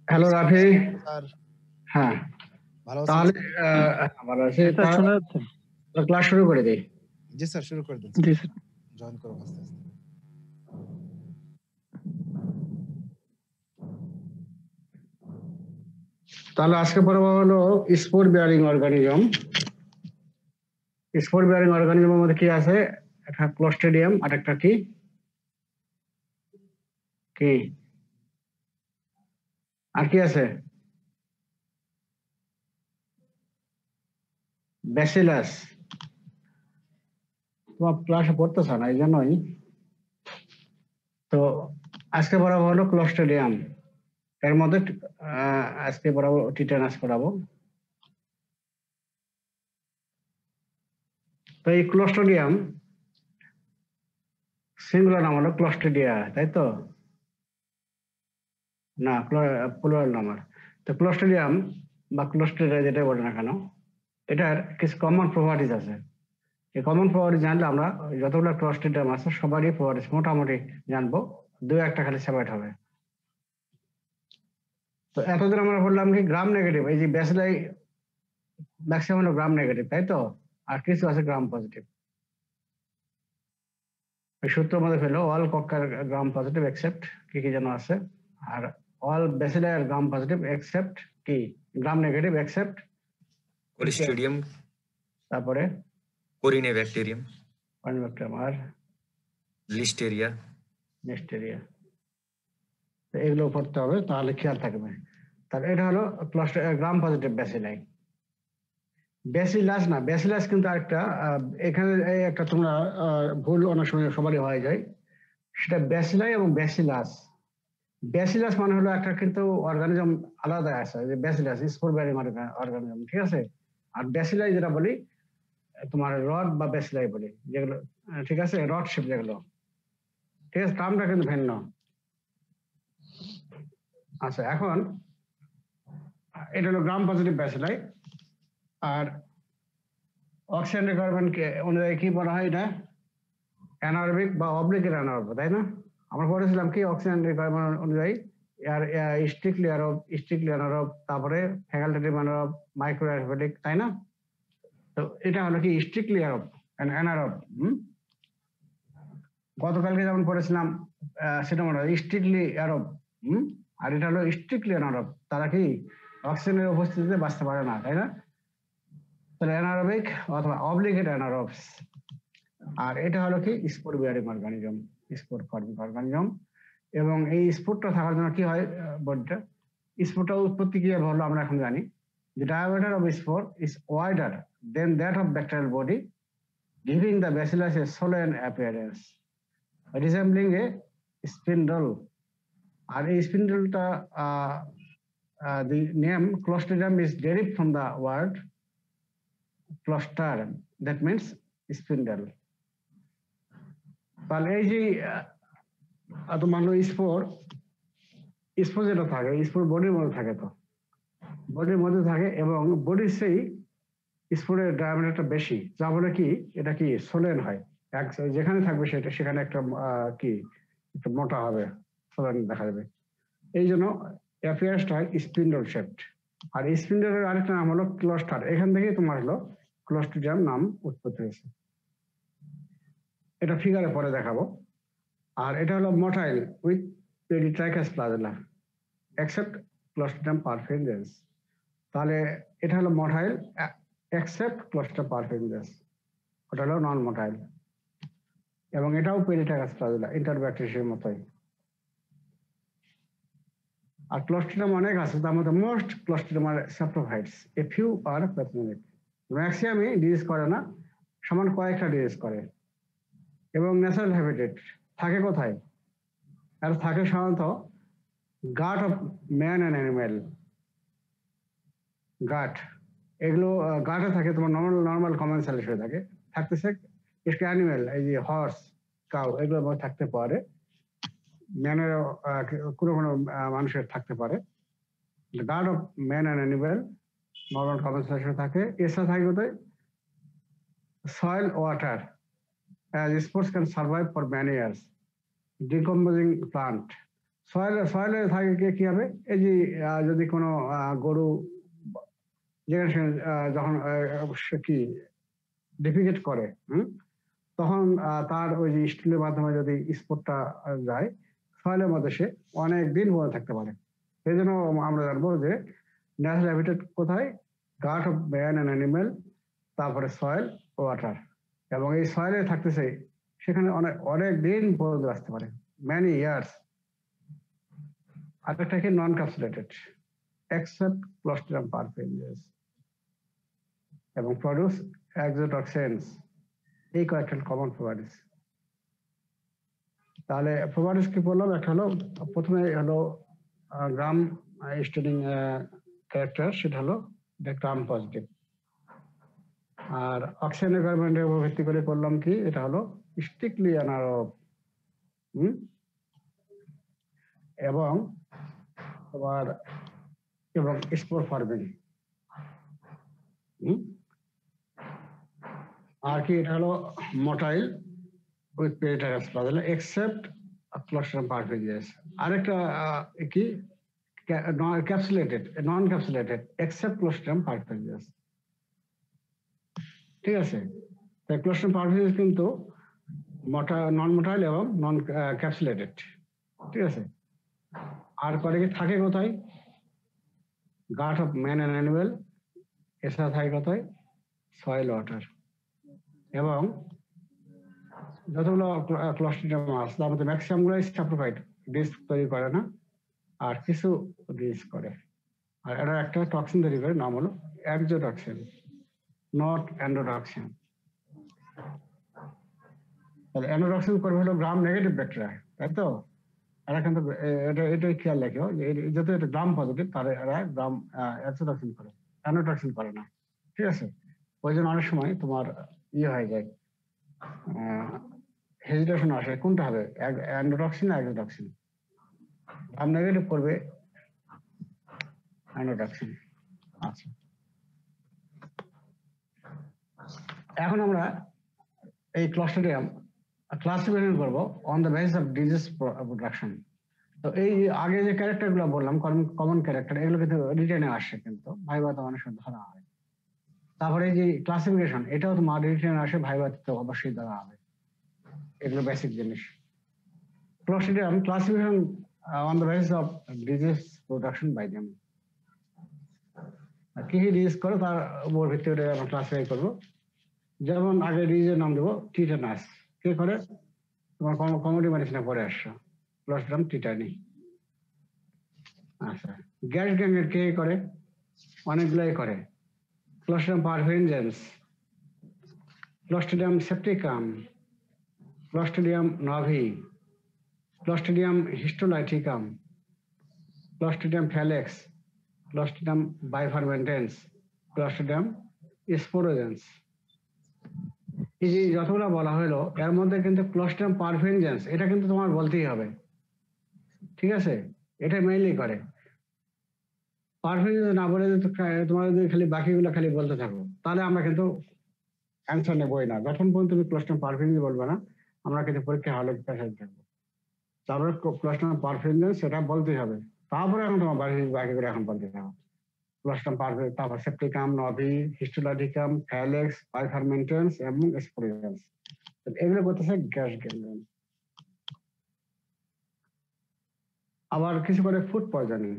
Hello Rafi. Sir হ্যাঁ, ভালো আছেন তাহলে স্যার? ভালো আছি। স্যার শোনা যাচ্ছে? ক্লাস শুরু করে দিই। জি স্যার, শুরু করে দিন। জি স্যার। জয়েন করুন আস্তে আস্তে। তাহলে আজকে পড়াবো হলো spore bearing organism. Spore bearing অর্গানিজমের মধ্যে কি আছে? একটা ক্লোস্ট্রিডিয়াম আর একটা কি কি আর কি আছে? ব্যাসিলাস। তোমার ক্লাসে পড়তেছ না, এই জন্যই। তো আজকে পড়াবো হলো ক্লোস্ট্রিডিয়াম। এর মধ্যে আজকে পড়াবো টিটানাস পড়াবো। তো এই ক্লোস্ট্রিডিয়াম সিঙ্গুলার নাম হলো ক্লোস্ট্রিডিয়া, তাই তো? না, প্লুরাল নাম। তো ক্লোস্ট্রিডিয়াম বা ক্লোস্ট্রিডিয়া যেটা বলে না কেন, এটার কিছু কমন প্রপার্টিজ আছে। এই কমন প্রপার্টিজ জানলে আমরা যতগুলো ক্লোস্ট্রিডিয়াম আছে সবারই প্রপার্টিজ মোটামুটি জানবো, দু একটা খালি সেপারেট হবে। তো এতদিন আমরা বললাম কি গ্রাম নেগেটিভ, এই যে ব্যাসিলাই ম্যাক্সিমাম হলো গ্রাম নেগেটিভ, তাই তো? আর কিছু আছে গ্রাম পজিটিভ। এই সূত্র মধ্যে ফেলো অল কক্কার গ্রাম পজিটিভ এক্সেপ্ট কি কি যেন আছে, আর অল ব্যাসিলাই আর গ্রাম পজিটিভ এক্সেপ্ট কি গ্রাম নেগেটিভ এক্সেপ্ট কোলিস্ট্রিডিয়াম, তারপরে কোরিনেব্যাকটেরিয়াম, কনভেক্টর আর লিস্টেরিয়া। নেস্টেরিয়া। এগুলো পড়তে হবে, তাহলে খেয়াল থাকবে। তাহলে এটা হলো গ্রাম পজিটিভ ব্যাসিলাই। ব্যাসিলাস না, ব্যাসিলাস কিন্তু আরেকটা, এখানে এই একটা তোমরা ভুল অনেক সময় সবারই হয়ে যায়, সেটা ব্যাসিলাই এবং ব্যাসিলাস। ব্যাসিলাস মানে হলো একটা কিন্তু অর্গানিজম আলাদা আছে, যে ব্যাসিলাস স্পোর বিয়ারিং অর্গানিজম, ঠিক আছে? আর ব্যাসিলাই যেটা বলি তোমার রড বা ব্যাসিলাই বলি যেগুলো, ঠিক আছে, রড শেপ যেগুলো, ঠিক আছে, টার্মটা কিন্তু ভিন্ন। আচ্ছা, এখন এটা হলো গ্রাম পজিটিভ ব্যাসিলাই। আর অক্সিজেন রিকোয়ারমেন্ট অনুযায়ী কি বলা হয়? এটা অ্যানারোবিক বা অবলিগেট অ্যানারোব, তাই না? আমরা পড়েছিলাম কি অক্সিজেন রিকোয়ারমেন্ট অনুযায়ী স্ট্রিক্টলি অ্যানারোব, তারপরে ফ্যাকাল্টেটিভ অ্যানারোব, মাইক্রো অ্যারোবিক, তাই না? তো এটা হলো কি স্ট্রিক্টলি অ্যানারোব। গতকালকে যেমন পড়েছিলাম সেটা মনে হয় স্ট্রিক্টলি অ্যারোব। আর এটা হলো স্ট্রিক্টলি অ্যানারোব। তারা কি অক্সিজেনের উপস্থিতিতে বাঁচতে পারে না, তাই না? তাহলে অ্যানারোবিক অথবা অবলিগেট অ্যানারোবস। আর এটা হলো কি spore bearing organism, spore forming organism. এবং এই স্পোরটা থাকার জন্য কি হয় বডিটা? স্পোরটা উৎপত্তি কি হলো আমরা এখন জানি। The diameter of spore is wider than that of bacterial body, giving the bacillus a solen appearance, resembling a spindle. আর এই স্পিন্ডলটা the name Clostridium is derived from the word cluster, that means spindle. তাহলে এই যে তোমার হলো spore যেটা থাকে, spore বডির মধ্যে থাকে, তো বডির মধ্যে থাকে এবং বডির সেই স্পোরের ডায়ামিটারটা বেশি, যা বলে কি এটা কি সোলেন হয়। যেখানে থাকবে সেটা সেখানে একটা কি একটু মোটা হবে, সোলেন দেখা যাবে। এই জন্য অ্যাপিয়ারেন্সটা হয় স্পিন্ডল শেপড। আর স্পিন্ডলের আরেকটা নাম হলো ক্লোস্টার। এখান থেকেই তোমার হলো ক্লোস্ট্রিডিয়াম নাম উৎপত্তি হয়েছে। এটা ফিগারে পরে দেখাবো। আর এটা হলো motile with peritrichous flagella except Clostridium perfringens. তাহলে এটা হলো মোটাইল এক্সেপ্ট ক্লোস্ট্রিডিয়াম পারফেরেন্স, ওটা হলো নন মোটাইল। এবং এটাও পেরিট্রাইকাস ফ্লাজেলা, ইন্টারব্যাকটেরিয়াসের মতোই। আর ক্লোস্ট্রিডিয়াম অনেক আছে, তার মধ্যে most Clostridium are saprophytes, a few are pathogenic. ম্যাক্সিমামই ডিজিজ করে না, সমান কয়েকটা ডিজিজ করে। এবং ন্যাচারাল হ্যাবিটেট থাকে কোথায়? আর থাকে সাধারণত গাট অফ ম্যান অ্যান্ড অ্যানিম্যাল। গাট, এগুলো গাটে থাকে, তোমার নর্মাল কমন সেল হয়ে থাকে, থাকতেছে অ্যানিম্যাল, এই যে হর্স, কাউ, এগুলোর মধ্যে থাকতে পারে। ম্যানের কোনো মানুষের থাকতে পারে। Gut of man and animal normal compensation থাকে। এছাড়া থাকে কোথায়? Soil water, as spores can survive for many years. Decomposing plant. সয়েলে থাকে কি হবে, এই যে যদি কোনো গরু যেখানে যখন কি ডিফিকেট করে, তখন তার ওই যে স্টুলের মাধ্যমে যদি স্পোর্টটা যায় সয়েলের মধ্যে, সে অনেক দিন মনে থাকতে পারে। সেই জন্য আমরা জানবো যে ন্যাচারাল হ্যাবিটেট কোথায়, গাট অফ ম্যান অ্যান্ড অ্যানিমেল, তারপরে সয়েল, ওয়াটার, এবং এই সয়েলে থাকতেছে সেখানে অনেক দিন পর্যন্ত আসতে পারে, ম্যানি ইয়ার্স। আরেকটা কি নন ক্যাপসুলেটেড এক্সেপ্ট ক্লোস্ট্রিডিয়াম পারফিউমিনেন্স এবং প্রডিউস এক্সোটক্সিনস, এই কয়েকটা কমন প্রপার্টিস। তাহলে প্রপার্টিস কি বললাম, একটা হলো প্রথমে হলো গ্রাম স্টেডিং ক্যারেক্টার, সেটা হলো গ্রাম পজিটিভ। আর অক্সিজেন রিকোয়ারমেন্টের উপর ভিত্তি করে করলাম কি, এটা হলো স্ট্রিক্টলি অ্যানারোব, এবং তোমার এবং স্পোর ফর্মিং। আর কি, এটা হলো মোটাইল উইথ পেরিটারাস প্লাজেলা এক্সেপ্ট ক্লোস্ট্রিডিয়াম পারফিউমিনেন্স। আরেকটা কি ক্যাপসুলেটেড, নন ক্যাপসুলেটেড এক্সেপ্ট ক্লোস্ট্রিডিয়াম পারফিউমিনেন্স। ঠিক আছে, তাই ক্লোস্ট্রিডিয়াম পারফিউমিনেন্স কিন্তু নন মোটাইল এবং নন ক্যাপসুলেটেড। ঠিক আছে, আর করে কি থাকে কোথায়, গাট অফ ম্যান অ্যান্ড অ্যানিমেল, এছাড়া থাকে কোথায়, সয়েল, ওয়াটার। এবং যতগুলো ক্লোস্ট্রিডিয়াম আছে তার মধ্যে ম্যাক্সিমাম গুলো স্যাপ্রোফাইট, ডিস্ক তৈরি করে না, আর কিছু ডিস্ক করে। আর এটা একটা টক্সিন তৈরি করে, নাম হলো এক্সোটক্সিন, নট এন্ডোটক্সিন। তাহলে এন্ডোটক্সিন করবে হলো গ্রাম নেগেটিভ ব্যাকটেরিয়া, তাই তো? এরা কিন্তু এটাই খেয়াল রাখো যে যেহেতু এটা গ্রাম পজিটিভ, তারা এরা গ্রাম এক্সোটক্সিন করে, এন্ডোটক্সিন করে না। ঠিক আছে, ওই জন্য অনেক সময় তোমার হয়ে যায়, হেজিটেশন আসে কোনটা হবে, এন্ডোটক্সিন না এক্সোটক্সিন। গ্রাম নেগেটিভ করবে এন্ডোটক্সিন। আচ্ছা, এখন আমরা এই ক্লোস্ট্রিডিয়াম ক্লাসিফিকেশন করবো on the basis of disease production. তো এই আগে যে ক্যারেক্টার গুলো বললাম, কমন ক্যারেক্টার, এগুলো কিন্তু রিটেনে আসে, কিন্তু ভাইভাতে অনেক সময় ধরা হয়। তারপরে এই যে ক্লাসিফিকেশন, এটাও তোমার রিটেনে আসে, ভাইভাতে তো অবশ্যই ধরা হবে। এগুলো বেসিক জিনিস। Clostridium classification on the basis of disease production by them. কি কি ডিজিজ করে তার উপর ভিত্তি করে আমরা ক্লাসিফাই করবো। যেমন আগে ডিজিজের নাম দেবো টিটানাস, কে করে, তোমার কমিউনিটি মেডিসিনে পড়ে আসছো, ক্লোস্ট্রিডিয়াম টিটানি। আচ্ছা, গ্যাস গ্যাংয়ের কে করে, অনেকগুলাই করে, Clostridium perfringens, Clostridium septicum, Clostridium novyi, Clostridium histolyticum, Clostridium fallax, Clostridium bifermentans, Clostridium sporogenes. এই যে যতগুলো বলা হলো এর মধ্যে কিন্তু ক্লোস্ট্রিডিয়াম পারফিউমিনেন্স এটা কিন্তু তোমার বলতেই হবে। ঠিক আছে, এটা মেইনলি করে। পারফিউমিনেন্স না বলে তোমার যদি খালি বাকিগুলো খালি বলতে থাকো, তাহলে আমরা কিন্তু অ্যান্সার নেবই না। যখন পর্যন্ত তুমি ক্লোস্ট্রিডিয়াম পারফিউমিনেন্স বলবে না, আমরা কিন্তু পরীক্ষা হলে পেশায় থাকবো। তারপরে ক্লোস্ট্রিডিয়াম পারফিউমিনেন্স সেটা বলতেই হবে, তারপরে এখন তোমার বাকিগুলো এখন বলতে থাকো। ক্লোস্ট্রিডিয়াম পারফিউমিনেন্স, তারপর সেপ্টিকাম, নভি, হিস্টোলাইটিকাম, ফ্যালেক্স, বাইফারমেন্টেন্স এবং স্পোরোজেন্স। এগুলো করতেছে গ্যাস গ্যাংলিয়ন। আবার কিছু করে ফুড পয়জনিং।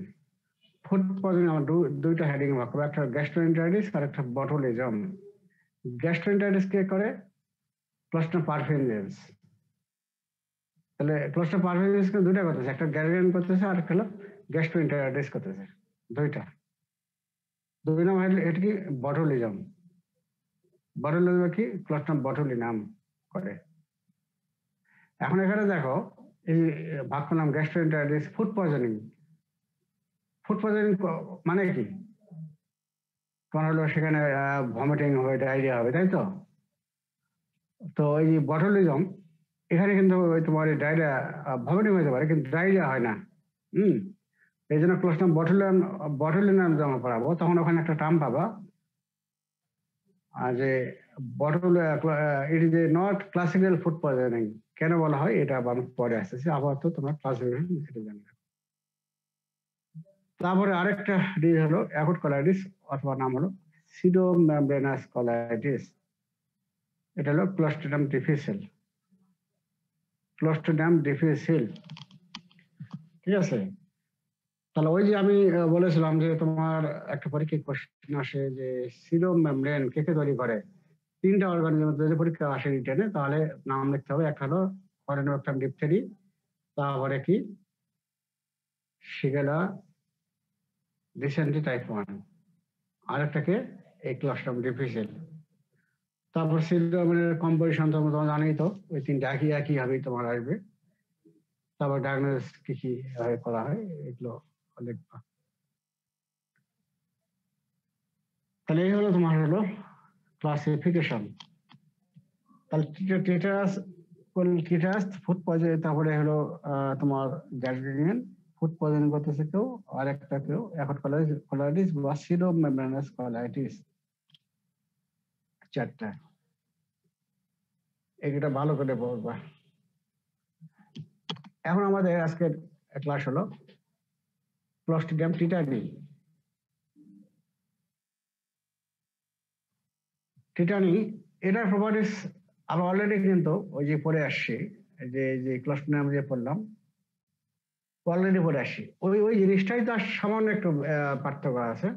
ফুড পয়জনিং আমরা দুইটা হেডিং ভাগ করবো, একটা গ্যাস্ট্রোএন্টারাইটিস আর একটা বটুলিজম। গ্যাস্ট্রোএন্টারাইটিস কে করে, ক্লোস্ট্রিডিয়াম পারফিউমিনেন্স। তাহলে ক্লোস্ট্রিডিয়াম পারফিউমিনেন্স দুইটা করতেছে, একটা গ্যাস্ট্রোএন্টারাইটিস করতেছে আর একটা হলো গ্যাস্ট্রোএন্টারাইটিস করতেছে, দুইটা। দুই নাম এটা কি বটুলিজম। বটুলিজম কি, ক্লোস্ট্রিডিয়াম বটুলিনাম করে। এখন এখানে দেখো এই ভাগ করলাম gastroenteritis, food poisoning. Food poisoning মানে কি, তোমার হলো সেখানে ভমিটিং হবে, ডায়রিয়া হবে, তাই তো? তো এই বটুলিজম এখানে কিন্তু তোমার ডায়রিয়া, ভমিটিং হতে পারে কিন্তু ডায়রিয়া হয় না। এই জন্য ক্লোস্ট্রিডিয়াম বটুলিনাম যখন পড়াবো তখন ওখানে একটা টার্ম পাবা, যে bottle it is a not classical food poisoning. কেন বলা হয় এটা আমি পরে আসতেছি, আপাতত তোমরা ক্লাসিক্যাল এটা জানবে। তারপরে আরেকটা ডিজিজ হলো অ্যাকুট কোলাইটিস অথবা নাম হলো সিডোমেমব্রেনাস কোলাইটিস। এটা হলো ক্লোস্ট্রিডিয়াম ডিফিসিল। ক্লোস্ট্রিডিয়াম ডিফিসিল, ঠিক আছে। তাহলে ওই যে আমি বলেছিলাম যে তোমার একটা পরীক্ষায় কোশ্চেন আসে যে সিডোমেমব্রেন কে কে তৈরি করে। 3টা অর্গানিজম যদি পরীক্ষা আসে রিটেনে, তাহলে নাম লিখতে হবে। একটা হলো করেনোব্যাক্টার ডিপথেরি, তারপরে কি শিগেলা ডিসেন্ট্রি টাইপ 1, আরেকটাকে এই ক্লোস্ট্রিডিয়াম ডিফিসিল। তারপর সিডোমেমব্রেনের কম্পোজিশন তোমরা জানোই তো, ওই 3টা একই ভাবেই তোমার আসবে। তারপর ডায়াগনোসিস কি কি করা হয় এগুলো লিখবা। তাহলে এই হলো তোমার হলো ক্লাসিফিকেশন। তাহলে টিটাস ফুড পয়জন, তারপরে হলো তোমার গ্যাস্ট্রিনিয়ান ফুড পয়জনিং করতেছে কেউ, আর একটা কেউ অ্যাকুট কোলাইটিস বা সিডোমেমব্রেনাস কোলাইটিস। 4টা, এটা ভালো করে পড়বা। এখন আমাদের আজকের ক্লাস হলো ক্লোস্ট্রিডিয়াম টিটানি। টিটানি এটার প্রপার্টিস আমরা অলরেডি কিন্তু ওই যে পড়ে আসছি, যে ক্লোস্ট্রিডিয়াম যে পড়লাম অলরেডি পড়ে আসছি, ওই জিনিসটাই তো সামান্য একটু পার্থক্য আছে।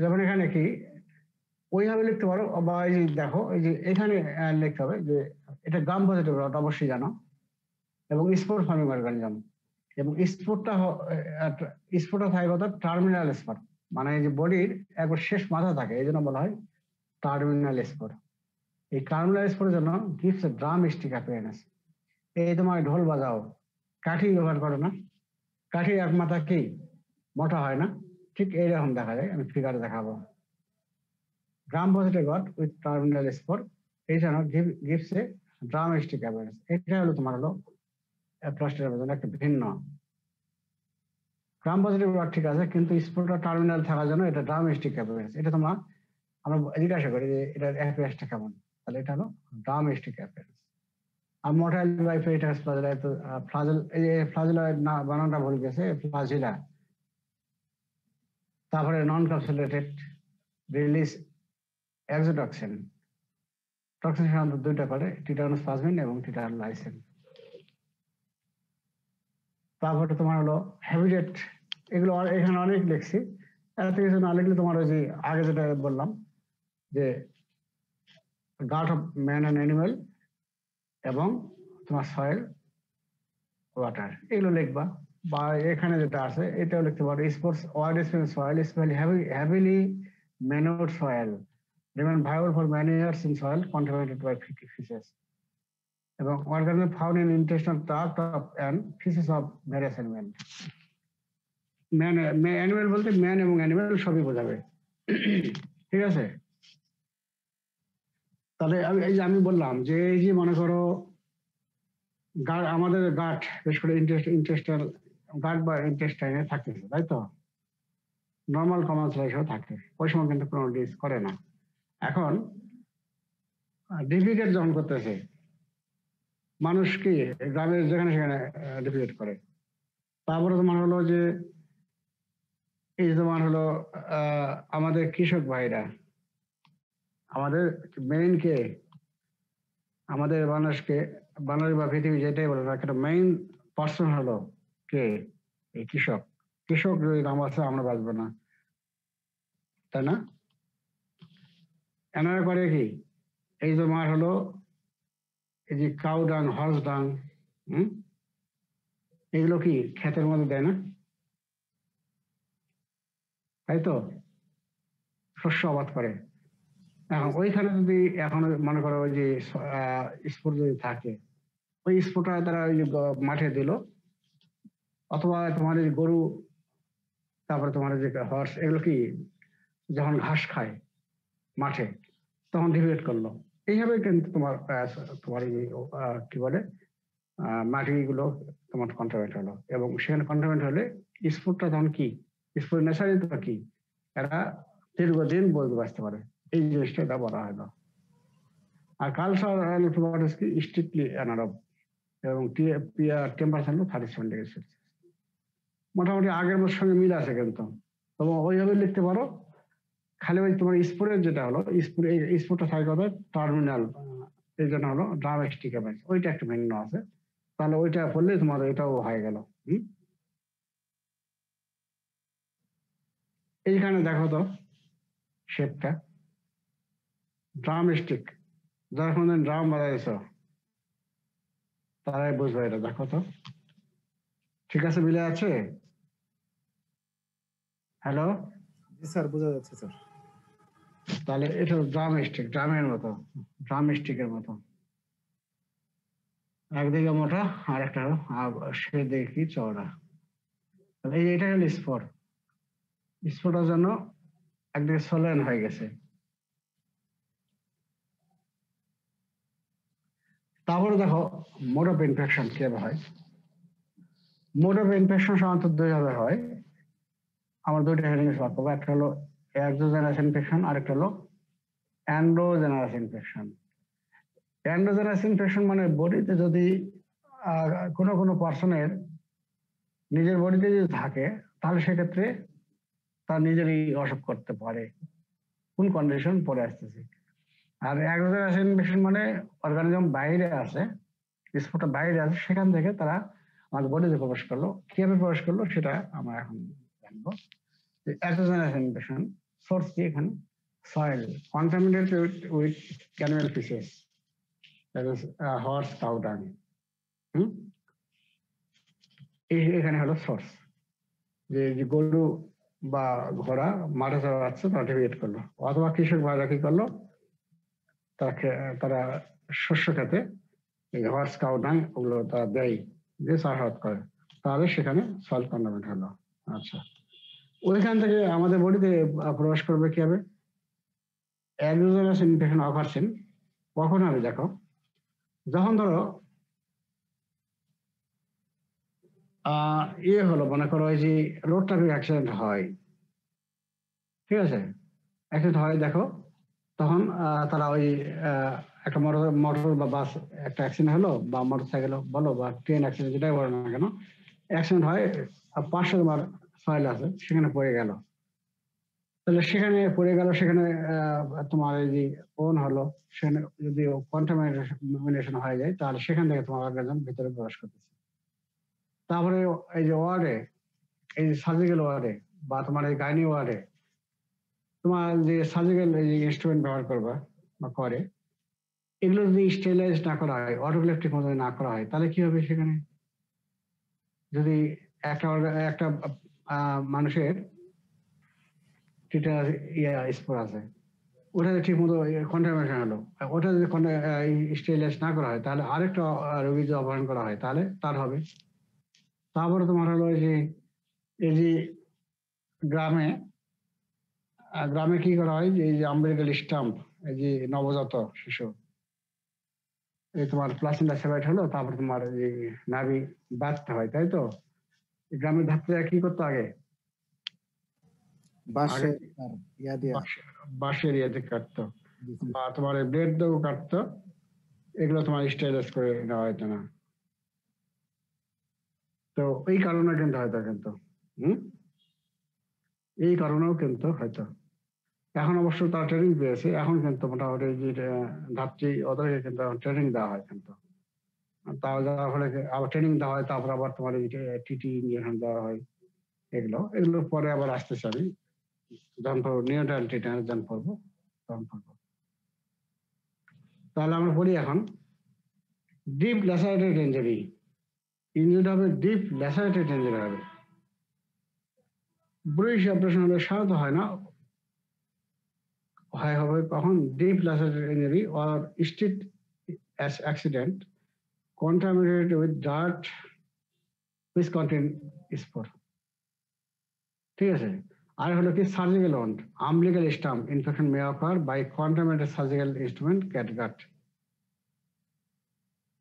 যেমন এখানে কি ওইভাবে লিখতে পারো, বা এই যে দেখো এই যে এখানে লিখতে হবে যে এটা গ্রাম পজিটিভ রড, অবশ্যই জানো, এবং স্পোর ফার্মিং অর্গানিজম। এবং স্পোরটা থাকে কথা টার্মিনাল স্পোর, মানে এই যে বডির একবার শেষ মাথা থাকে, এই জন্য বলা হয় টার্মিনাল স্পোর। এই টার্মিনাল স্পোরের জন্য গিভস এ ড্রামস্টিক অ্যাপিয়ারেন্স। এই তোমার ঢোল বাজাও, কাঠি ব্যবহার করো না, কাঠি এক মাথা কি মোটা হয় না, ঠিক এইরকম দেখা যায়। আমি ফিগারে দেখাবো। Gram positive rod with terminal spore, এই জন্য গিভস এ ড্রামস্টিক অ্যাপিয়ারেন্স। এটা হলো তোমার হলো ক্লাস্টারের জন্য একটা ভিন্ন। গ্রাম পজিটিভ রড ঠিক আছে, কিন্তু স্পোরটা টার্মিনাল থাকার জন্য এটা ড্রামস্টিক অ্যাপিয়ারেন্স। এটা তোমরা আমরা জিজ্ঞাসা করি যে এটার অ্যাপিয়ারেন্সটা কেমন, তাহলে এটা হলো ড্রামস্টিক অ্যাপিয়ারেন্স। আর মোটাইল বাইফেটাস ফ্লাজেলা, ফ্লাজেল এই যে ফ্লাজেলা না বানানটা ভুল গেছে, ফ্লাজেলা। তারপরে নন ক্যাপসুলেটেড রিলিজ এক্সোটক্সিন। টক্সিন সাধারণত 2টা করে, টিটানোস প্লাজমিন এবং টিটানোলাইসিন। তারপরে তোমার হলো হ্যাবিটেট, এগুলো এখানে অনেক লিখছি, এত কিছু না লিখলে তোমার ওই যে আগে যেটা বললাম যে গাট অফ ম্যান অ্যান্ড অ্যানিমেল এবং তোমার সয়েল ওয়াটার, এগুলো লিখবা। বা এখানে যেটা আছে এটাও লিখতে পারো, sports word spell soil spell heavily manured soil remain viable for many years in soil contaminated by fishes, এবং organism found in intestinal tract of and feces of various animals. Animal বলতে ম্যান এবং animal সবই বোঝাবে, ঠিক আছে। তাহলে এই যে আমি বললাম যে এই যে মনে করো আমাদের গাট, বিশেষ করে ইন্টেস্টাইনাল গাট বা ইন্টেস্টাইনে থাকতেছে, তাই তো নর্মাল কমন স্লাইসও থাকে, ওই সময় কিন্তু কোনো ডিস করে না। এখন ডিফিকেট যখন করতেছে মানুষ কি গ্রামের যেখানে সেখানে ডিফিকেট করে। তারপরে তোমার হলো যে এই তোমার হলো আমাদের কৃষক ভাইরা, আমাদের মেইন কে, আমাদের বাংলাদেশকে, বাংলাদেশ বা পৃথিবী যেটাই বলে না, একটা মেইন পার্সন হলো কে, এই কৃষক। কৃষক যদি নাম আছে আমরা বাঁচবো না, তাই না? এনারা করে কি এই তোমার হলো এই যে কাউ ডাং, হর্স ডাং, এগুলো কি ক্ষেতের মধ্যে দেয় না, তাই তো শস্য আবাদ করে। এখন ওইখানে যদি এখন মনে করো ওই যে স্পোর্ট যদি থাকে, ওই স্পোর্টটা তারা ওই মাঠে দিল, অথবা তোমার এই গরু, তারপরে তোমার যে হর্স, এগুলো কি যখন ঘাস খায় মাঠে তখন ডিভিয়েট করলো, এইভাবে কিন্তু তোমার তোমার কি বলে মাটিগুলো তোমার কন্টামিনেট হলো। এবং সেখানে কন্টামিনেট হলে স্পোর্টটা তখন কি, স্পোর্ট নেশারি তো কি, এরা দীর্ঘদিন বলতে বাঁচতে পারে, এই জিনিসটা এটা বলা হয় না। আর কালচার অ্যান্টিবায়োটিক্স কি স্ট্রিক্টলি অ্যানারব এবং টেম্পারেচার হলো 37 ডিগ্রি সেলসিয়াস। মোটামুটি আগের বছর সঙ্গে মিল আছে কিন্তু, তবে ওইভাবে লিখতে পারো। খালি ওই তোমার স্পোরের যেটা হলো স্পোরটা থাকে কথা টার্মিনাল, এই জন্য হলো ড্রামস্টিক এভাইস, ওইটা একটু ভিন্ন আছে। তাহলে ওইটা পড়লে তোমার এটাও হয়ে গেল। এইখানে দেখো তো শেপটা ড্রামস্টিক, যারা কোনদিন ড্রাম বাজাইছ তারাই বুঝবে এটা। দেখো তো ঠিক আছে, মিলে আছে? হ্যালো, জি স্যার, বোঝা যাচ্ছে স্যার। তাহলে এটা ড্রামস্টিক, ড্রামের মতো, ড্রামস্টিকের মতো, একদিকে মোটা আর একটা সেদিকে কি চওড়া। তাহলে এটা হলো স্পোর। স্পোরটার জন্য একদিকে সলেন হয়ে গেছে। তারপরে দেখো মোড অফ ইনফেকশন কিভাবে হয়। মোড অফ ইনফেকশন সাধারণত দুইভাবে হয়। আমার দুইটা হেডিং ভাগ করবো, একটা হলো এক্সোজেনাস ইনফেকশন, আরেকটা হলো এন্ডোজেনাস ইনফেকশন। এন্ডোজেনাস ইনফেকশন মানে বডিতে যদি কোনো কোনো পার্সনের নিজের বডিতে যদি থাকে, তাহলে সেক্ষেত্রে তার নিজেরই অসুখ করতে পারে। কোন কন্ডিশন পরে আসতেছে। আর এক্সোজেনাস ইনফেকশন মানে অর্গানিজম বাইরে আছে, স্পটটা বাইরে আছে, সেখান থেকে তারা আমাদের বডিতে প্রবেশ করলো। কিভাবে প্রবেশ করলো সেটা আমরা এখন জানবো। এক্সোজেনাস ইনফেকশন সোর্স কি এখানে? Soil contaminated with animal faeces, that is horse, cow dung. এখানে হলো সোর্স, যে গরু বা ঘোড়া মাঠে চড়াচ্ছে, তারা ডিভিয়েট করলো, অথবা কৃষক ভাইরা কি করলো, তারা শস্য খেতে এই হর্স, কাউ ডাং ওগুলো তারা দেয়, যে চাষাবাদ করে, তাহলে সেখানে সয়েল কন্টামিনেট হলো। আচ্ছা, ওইখান থেকে আমাদের বডিতে প্রবেশ করবে কি হবে? এক্সোজেনাস ইনফেকশন অকারছেন কখন হবে দেখো, যখন ধরো ইয়ে হলো, মনে করো ওই যে রোড ট্রাফিক অ্যাক্সিডেন্ট হয়, ঠিক আছে, অ্যাক্সিডেন্ট হয় দেখো, তখন তারা ওই একটা মোটর বা বাস একটা অ্যাক্সিডেন্ট হলো, বা মোটর সাইকেল বলো বা ট্রেন অ্যাক্সিডেন্ট, যেটাই বলো না কেন, অ্যাক্সিডেন্ট হয়, 500 তোমার সয়েল আছে, সেখানে পড়ে গেল। তাহলে সেখানে পড়ে গেল, সেখানে তোমার এই যে ওন হলো, সেখানে যদি কন্টামিনেশন হয়ে যায়, তাহলে সেখান থেকে তোমার অর্গানিজম ভিতরে প্রবেশ করতেছে। তারপরে এই যে ওয়ার্ডে, এই সার্জিক্যাল ওয়ার্ডে বা তোমার এই গাইনি ওয়ার্ডে, তোমার যে সার্জিক্যাল ইনস্ট্রুমেন্ট ব্যবহার করবা বা করে, এগুলো যদি স্টেরিলাইজ না করা হয়, অটোক্লেভটিক মতো না করা হয়, তাহলে কি হবে? সেখানে যদি একটা মানুষের স্পোর আছে, ওটা ঠিক মতো কন্টামিনেশন হলো, ওটা যদি স্টেরিলাইজ না করা হয়, তাহলে আরেকটা রোগী যদি অপারেশন করা হয়, তাহলে তার হবে। তারপরে তোমার হলো যে এই যে গ্রামে কি করা হয়, যে এই যে আম্বেলিকাল স্টাম্প, এই যে নবজাত শিশু, এই তোমার প্লাসেন্টা সেভাইট হলো, তারপর তোমার এই নাভি বাঁধতে হয়, তাই তো? গ্রামের ধাত্রীরা কি করতো আগে? বাঁশে ইয়া দিয়া বাঁশের ইয়েতে কাটতো, বা তোমার ব্লেড দিয়েও কাটতো, এগুলো তোমার স্টাইলাইজ করে নেওয়া হতো না। তো এই কারণে কিন্তু হয়তো, কিন্তু এই কারণেও কিন্তু হয়তো। এখন অবশ্য তারা ট্রেনিং পেয়েছে, এখন কিন্তু মোটামুটি যে ধাত্রী, ওদেরকে কিন্তু ট্রেনিং দেওয়া হয়, কিন্তু তাও যাওয়ার ফলে আবার ট্রেনিং দেওয়া হয়, তারপর আবার তোমার টিটি ইঞ্জেকশন দেওয়া হয়। এগুলো পরে আবার আসতেছে, আমি যখন পড়বো নিউটাল টিটেনাস, যখন পড়বো তখন পড়বো। তাহলে আমরা পড়ি এখন ডিপ ল্যাসারেটেড ইঞ্জুরি। ইঞ্জুরিটা হবে ডিপ ল্যাসারেটেড ইঞ্জুরি হবে। ব্রিটিশ অপারেশন হলে সাধারণত হয় না, হবে কখন? Deep lacerated injury or street accident contaminated with dirt which contain spore, ঠিক আছে? আর হলো কি surgical wound, umbilical stump infection may occur by contaminated surgical instrument catgut,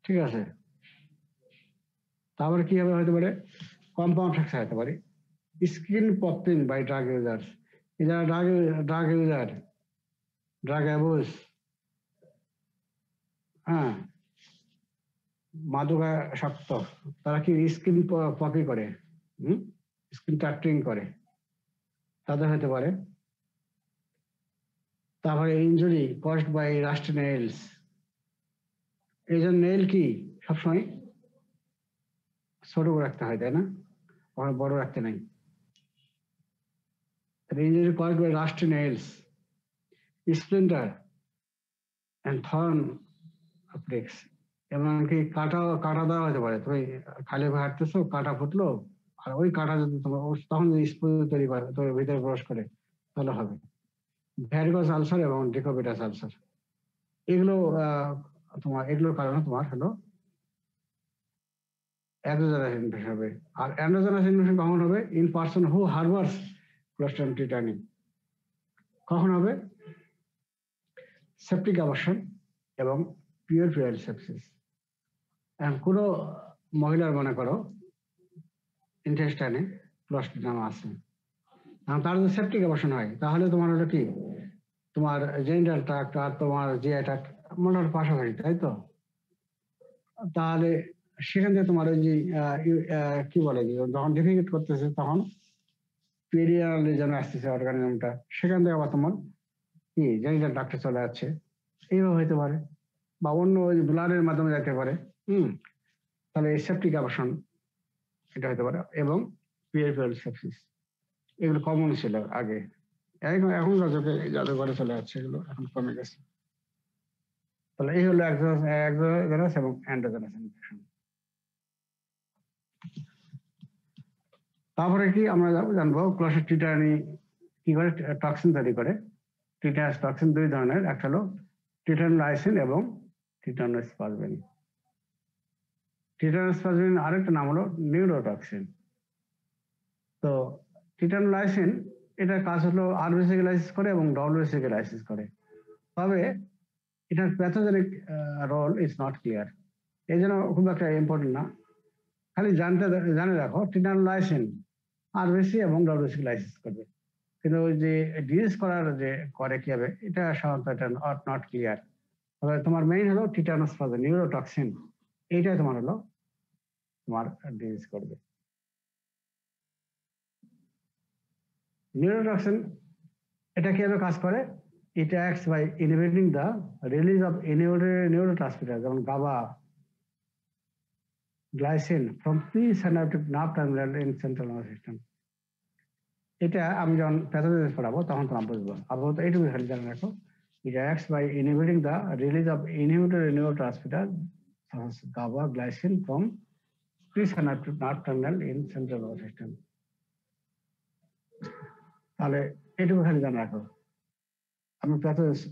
ঠিক আছে? তারপরে কি হবে হতে পারে? কম্পাউন্ড ফ্র্যাকচার হতে পারে, skin popping by drug users. যারা ড্রাগ ইউজার, ড্রাগ অ্যাবিউজ, হ্যাঁ, মাদকাসক্ত, তারা কি স্কিন পপি করে, স্কিন টাট্রিং করে, তাদের হতে পারে। তারপরে injury caused by rust nails, এই জন্য নেইল কি সবসময় ছোট রাখতে হয়, তাই না? বড় রাখতে নাই। Injury caused by rust nails, splinter and thorn pricks, এমনকি কাটা দেওয়া হতে পারে। তুমি খালি হাঁটতেছো, কাটা ফুটলো, আর ওই কাটা যদি তোমার তখন যদি স্পুল তৈরি করে, তো ভিতরে প্রবেশ করে, তাহলে হবে। ভ্যারিগস আলসার এবং ডিকোপিটাস আলসার, এগুলো এগুলোর কারণে তোমার হলো এক্সোজেনাস ইনফেকশন হবে। আর এন্ডোজেনাস ইনফেকশন কখন হবে? In person who harbours Clostridium tetany. কখন হবে? সেপটিক অ্যাবর্শন এবং পিউরিফায়ার সেপসিস। এখন কোনো মহিলার মনে করো ইন্টেস্টাইনে ক্লোস্ট্রিডিয়াম আছে, এখন তার যদি সেপটিক অ্যাবর্শন হয়, তাহলে তোমার হলো কি, তোমার জেনিটাল ট্র্যাক্ট আর তোমার জিআই ট্র্যাক্ট মোটামুটি পাশাপাশি, তাই তো? তাহলে সেখান থেকে তোমার ওই যে কি বলে, যখন ডিফিকেট করতেছে তখন পেরিয়ালে যেন আসতেছে অর্গানিজমটা, সেখান থেকে আবার তোমার কি জেনিটাল ট্র্যাক্টে চলে যাচ্ছে, এইভাবে হতে পারে। বা অন্য ওই ব্লাডের মাধ্যমে যেতে পারে। তাহলে এই সেপটিক অ্যাবর্শন এটা হতে পারে, এবং পিউরিফায়ার সেপসিস, এগুলো কমন ছিল আগে, এখনকার যুগে জাদুঘরে চলে যাচ্ছে, এগুলো এখন কমে গেছে। তাহলে এই হলো এক্সোজেনাস এবং এন্ডোজেনাস ইনফেকশন। তারপরে কি আমরা জানবো ক্লোস্ট্রিডিয়াম টিটানি কি করে টক্সিন তৈরি করে। টিটানাস টক্সিন দুই ধরনের, একটা হলো টিটানোলাইসিন এবং টিটানোস্পাজমিন। টিটানোস্পাজমিন আরেকটা নাম হলো নিউরোটক্সিন। তো টিটানোলাইসিন এটার কাজ হলো আরবিসি কে লাইসিস করে এবং ডব্লিউসি কে লাইসিস করে, তবে এটার pathogenic role is not clear, এই জন্য খুব একটা ইম্পর্টেন্ট না। খালি জানে রাখো টিটানোলাইসিন আরবিসি এবং ডব্লিউসি কে লাইসিস করবে, কিন্তু ওই যে ডিজিজ করার যে করে কি হবে, এটা সাধারণত এটা নট ক্লিয়ার। তবে তোমার মেইন হলো টিটানোস্পাজমিন, নিউরোটক্সিন, এইটাই তোমার হলো তোমার ডিজিজ করবে। নিউরোটক্সিন এটা কিভাবে কাজ করে? It acts by inhibiting the release of neurotransmitters যেমন GABA, glycine from presynaptic nerve terminal in central nervous system. এটা আমি যখন প্যাথোলজি পড়াবো তখন তোমরা বুঝবো। আপাতত এইটুকু খালি জানা রাখো, it acts by inhibiting the release of inhibitory neurotransmitters such as GABA, glycine from presynaptic nerve terminal in central nervous system. তাহলে এইটুকু খালি জানা রাখো। আমি প্যাথোলজি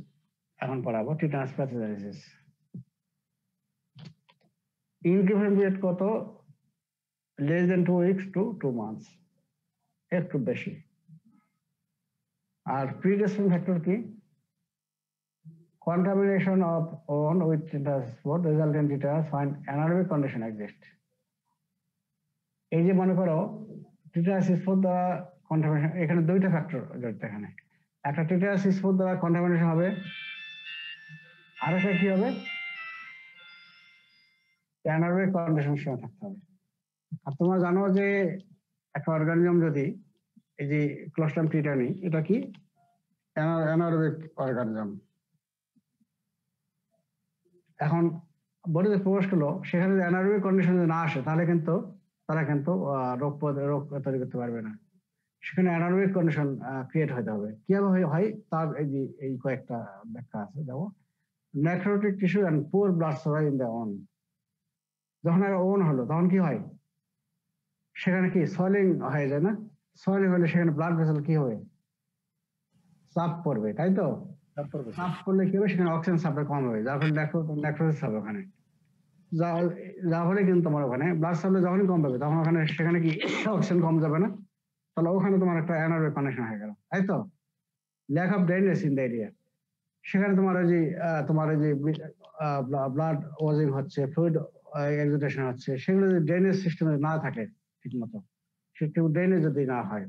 এখন পড়াবো, টিটানাস প্যাথোজেনেসিস। ইনকিউবেশন পিরিয়ড কত? less than 2 weeks to 2 months, একটু বেশি। আর প্রিডিসপোজিং ফ্যাক্টর কি? contamination of own with tetanus spot result in tetanus when anaerobic condition exist. এই যে মনে করো টিটানাস স্পট দ্বারা কন্টামিনেশন, এখানে দুইটা ফ্যাক্টর জড়িত। এখানে একটা টিটানাস স্পট দ্বারা কন্টামিনেশন হবে, আর একটা কি হবে? অ্যানারোবিক কন্ডিশনের সময় থাকতে হবে। আর তোমরা জানো যে একটা অর্গানিজম যদি এই যে ক্লোস্ট্রিডিয়াম টিটানি, এটা কি অ্যানারোবিক অর্গানিজম, এখন বডিতে প্রবেশ করলো, সেখানে যদি অ্যানারোবিক কন্ডিশন যদি না আসে, তাহলে কিন্তু তারা কিন্তু রোগ তৈরি করতে পারবে না। সেখানে অ্যানারোবিক কন্ডিশন ক্রিয়েট হতে হবে। কিভাবে হয় তার এই কয়েকটা ব্যাখ্যা আছে। যেমন necrotic tissue and poor blood supply in the wound. যখন ওন হলো তখন কি হয়? সেখানে কি সোয়েলিং হয়ে যায় না? সোয়েলিং হলে সেখানে ব্লাড ভেসেল কি হবে? চাপ পড়বে, তাই তো? চাপ পড়লে কি হবে? সেখানে অক্সিজেন সাপ্লাই কম হবে, যার ফলে নেক্রোসিস হবে ওখানে। যার ফলে কিন্তু তোমার ওখানে ব্লাড সাপ্লাই যখনই কম পাবে, তখন ওখানে সেখানে কি অক্সিজেন কম যাবে না? তাহলে ওখানে তোমার একটা অ্যানারোবিক কন্ডিশন হয়ে গেল, তাই তো? Lack of drainage in the area, সেখানে তোমার ওই যে ব্লাড ওজিং হচ্ছে, ফ্লুইড এক্সুডেশন হচ্ছে, সেগুলো যদি ড্রেনেজ সিস্টেমে না থাকে ঠিক মতো, সে ড্রেনেজ যদি না হয়,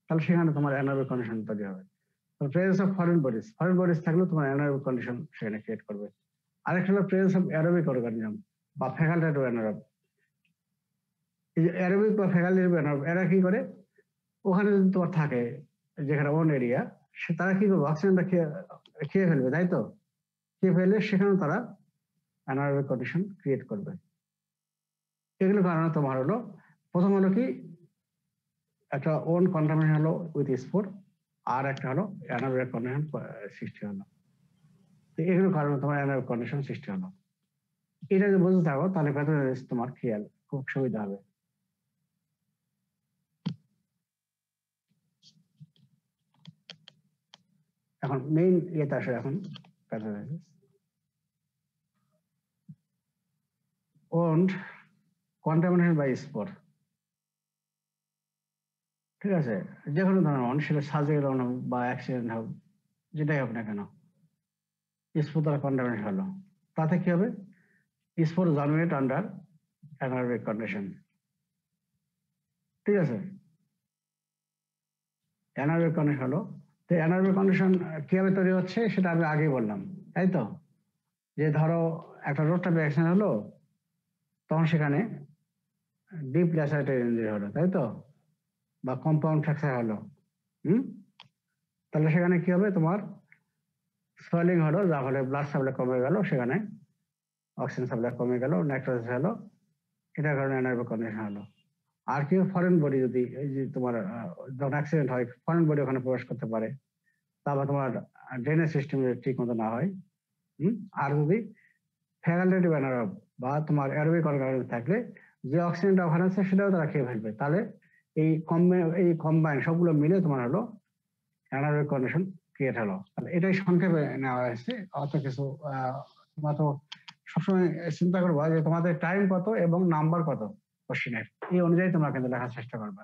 তাহলে সেখানে তোমার অ্যানারোবিক কন্ডিশন তৈরি হবে। প্রেজেন্স অফ ফরেন বডিজ থাকলেও তোমার অ্যানারোবিক কন্ডিশন সেখানে ক্রিয়েট করবে। আরেকটা হলো প্রেজেন্স অফ অ্যারোবিক অর্গানিজম বা ফ্যাকাল্টেটিভ অ্যানারোব। এই যে অ্যারোবিক বা ফ্যাকাল্টেটিভ অ্যানারোব এরা কি করে, ওখানে যদি তোমার থাকে যেখানে ওন এরিয়া, সে তারা কি করবে, অক্সিজেনটা খেয়ে ফেলবে, তাই তো? খেয়ে ফেললে সেখানেও তারা অ্যানারোবিক কন্ডিশন ক্রিয়েট করবে। এগুলো কারণে তোমার হলো, প্রথম হলো কি একটা ওন কন্টামিনেশন হলো উইথ স্পোর, আর একটা হলো অ্যানারোবিক কন্ডিশন সৃষ্টি হলো। এগুলো কারণে তোমার অ্যানারোবিক কন্ডিশন সৃষ্টি হলো। এটা যদি বুঝতে থাকো তাহলে প্যাথোজেনেসিস তোমার খেয়াল খুব সুবিধা হবে। এখন মেইন ইয়েতে আসে, এখন pathogenesis wound contamination by spore. ঠিক আছে, যে কোনো ধরনের ওন, সেটা সার্জিক্যাল ওন হোক বা অ্যাক্সিডেন্ট হোক, যেটাই হোক না কেন, স্পোর দ্বারা কন্টামিনেশন হলো, তাতে কি হবে, spore germinate under anaerobic condition. ঠিক আছে, অ্যানারোবিক কন্ডিশন হলো। তো অ্যানারোবিক কন্ডিশন কিভাবে তৈরি হচ্ছে সেটা আমি আগেই বললাম, তাই তো? যে ধরো একটা রোড ট্রাফিক অ্যাক্সিডেন্ট হলো, তখন সেখানে ডিপ ল্যাসারেটেড ইনজুরি হলো, তাই তো? বা কম্পাউন্ড ফ্র্যাকচার হলো। তাহলে সেখানে কি হবে, তোমার সোয়েলিং হলো, যার ফলে ব্লাড সাপ্লাই কমে গেল, সেখানে অক্সিজেন সাপ্লাই কমে গেল, নাইট্রোসিস হলো, এটার কারণে অ্যানারোবিক কন্ডিশন হলো। আর কি, ফরেন বডি যদি, এই যে তোমার যখন অ্যাক্সিডেন্ট হয়, ফরেন বডি ওখানে প্রবেশ করতে পারে, তারপর তোমার ড্রেনেজ সিস্টেম ঠিক মতো না হয়, আর যদি ফ্যাকাল্টেটিভ অ্যানারোব বা তোমার অ্যারোবিক অর্গানিজম থাকলে, যে অক্সিজেনটা ওখানে আছে সেটাও তারা খেয়ে ফেলবে, তাহলে এই কম্বাইন সবগুলো মিলে তোমার হলো অ্যানারোবিক কন্ডিশন ক্রিয়েট হলো। তাহলে এটাই সংক্ষেপে নেওয়া হয়েছে, অত কিছু তোমরা তো সবসময় চিন্তা করবো যে তোমাদের টাইম কত এবং নাম্বার কত কোশ্চেনের, এই অনুযায়ী তোমরা কিন্তু লেখার চেষ্টা করবে।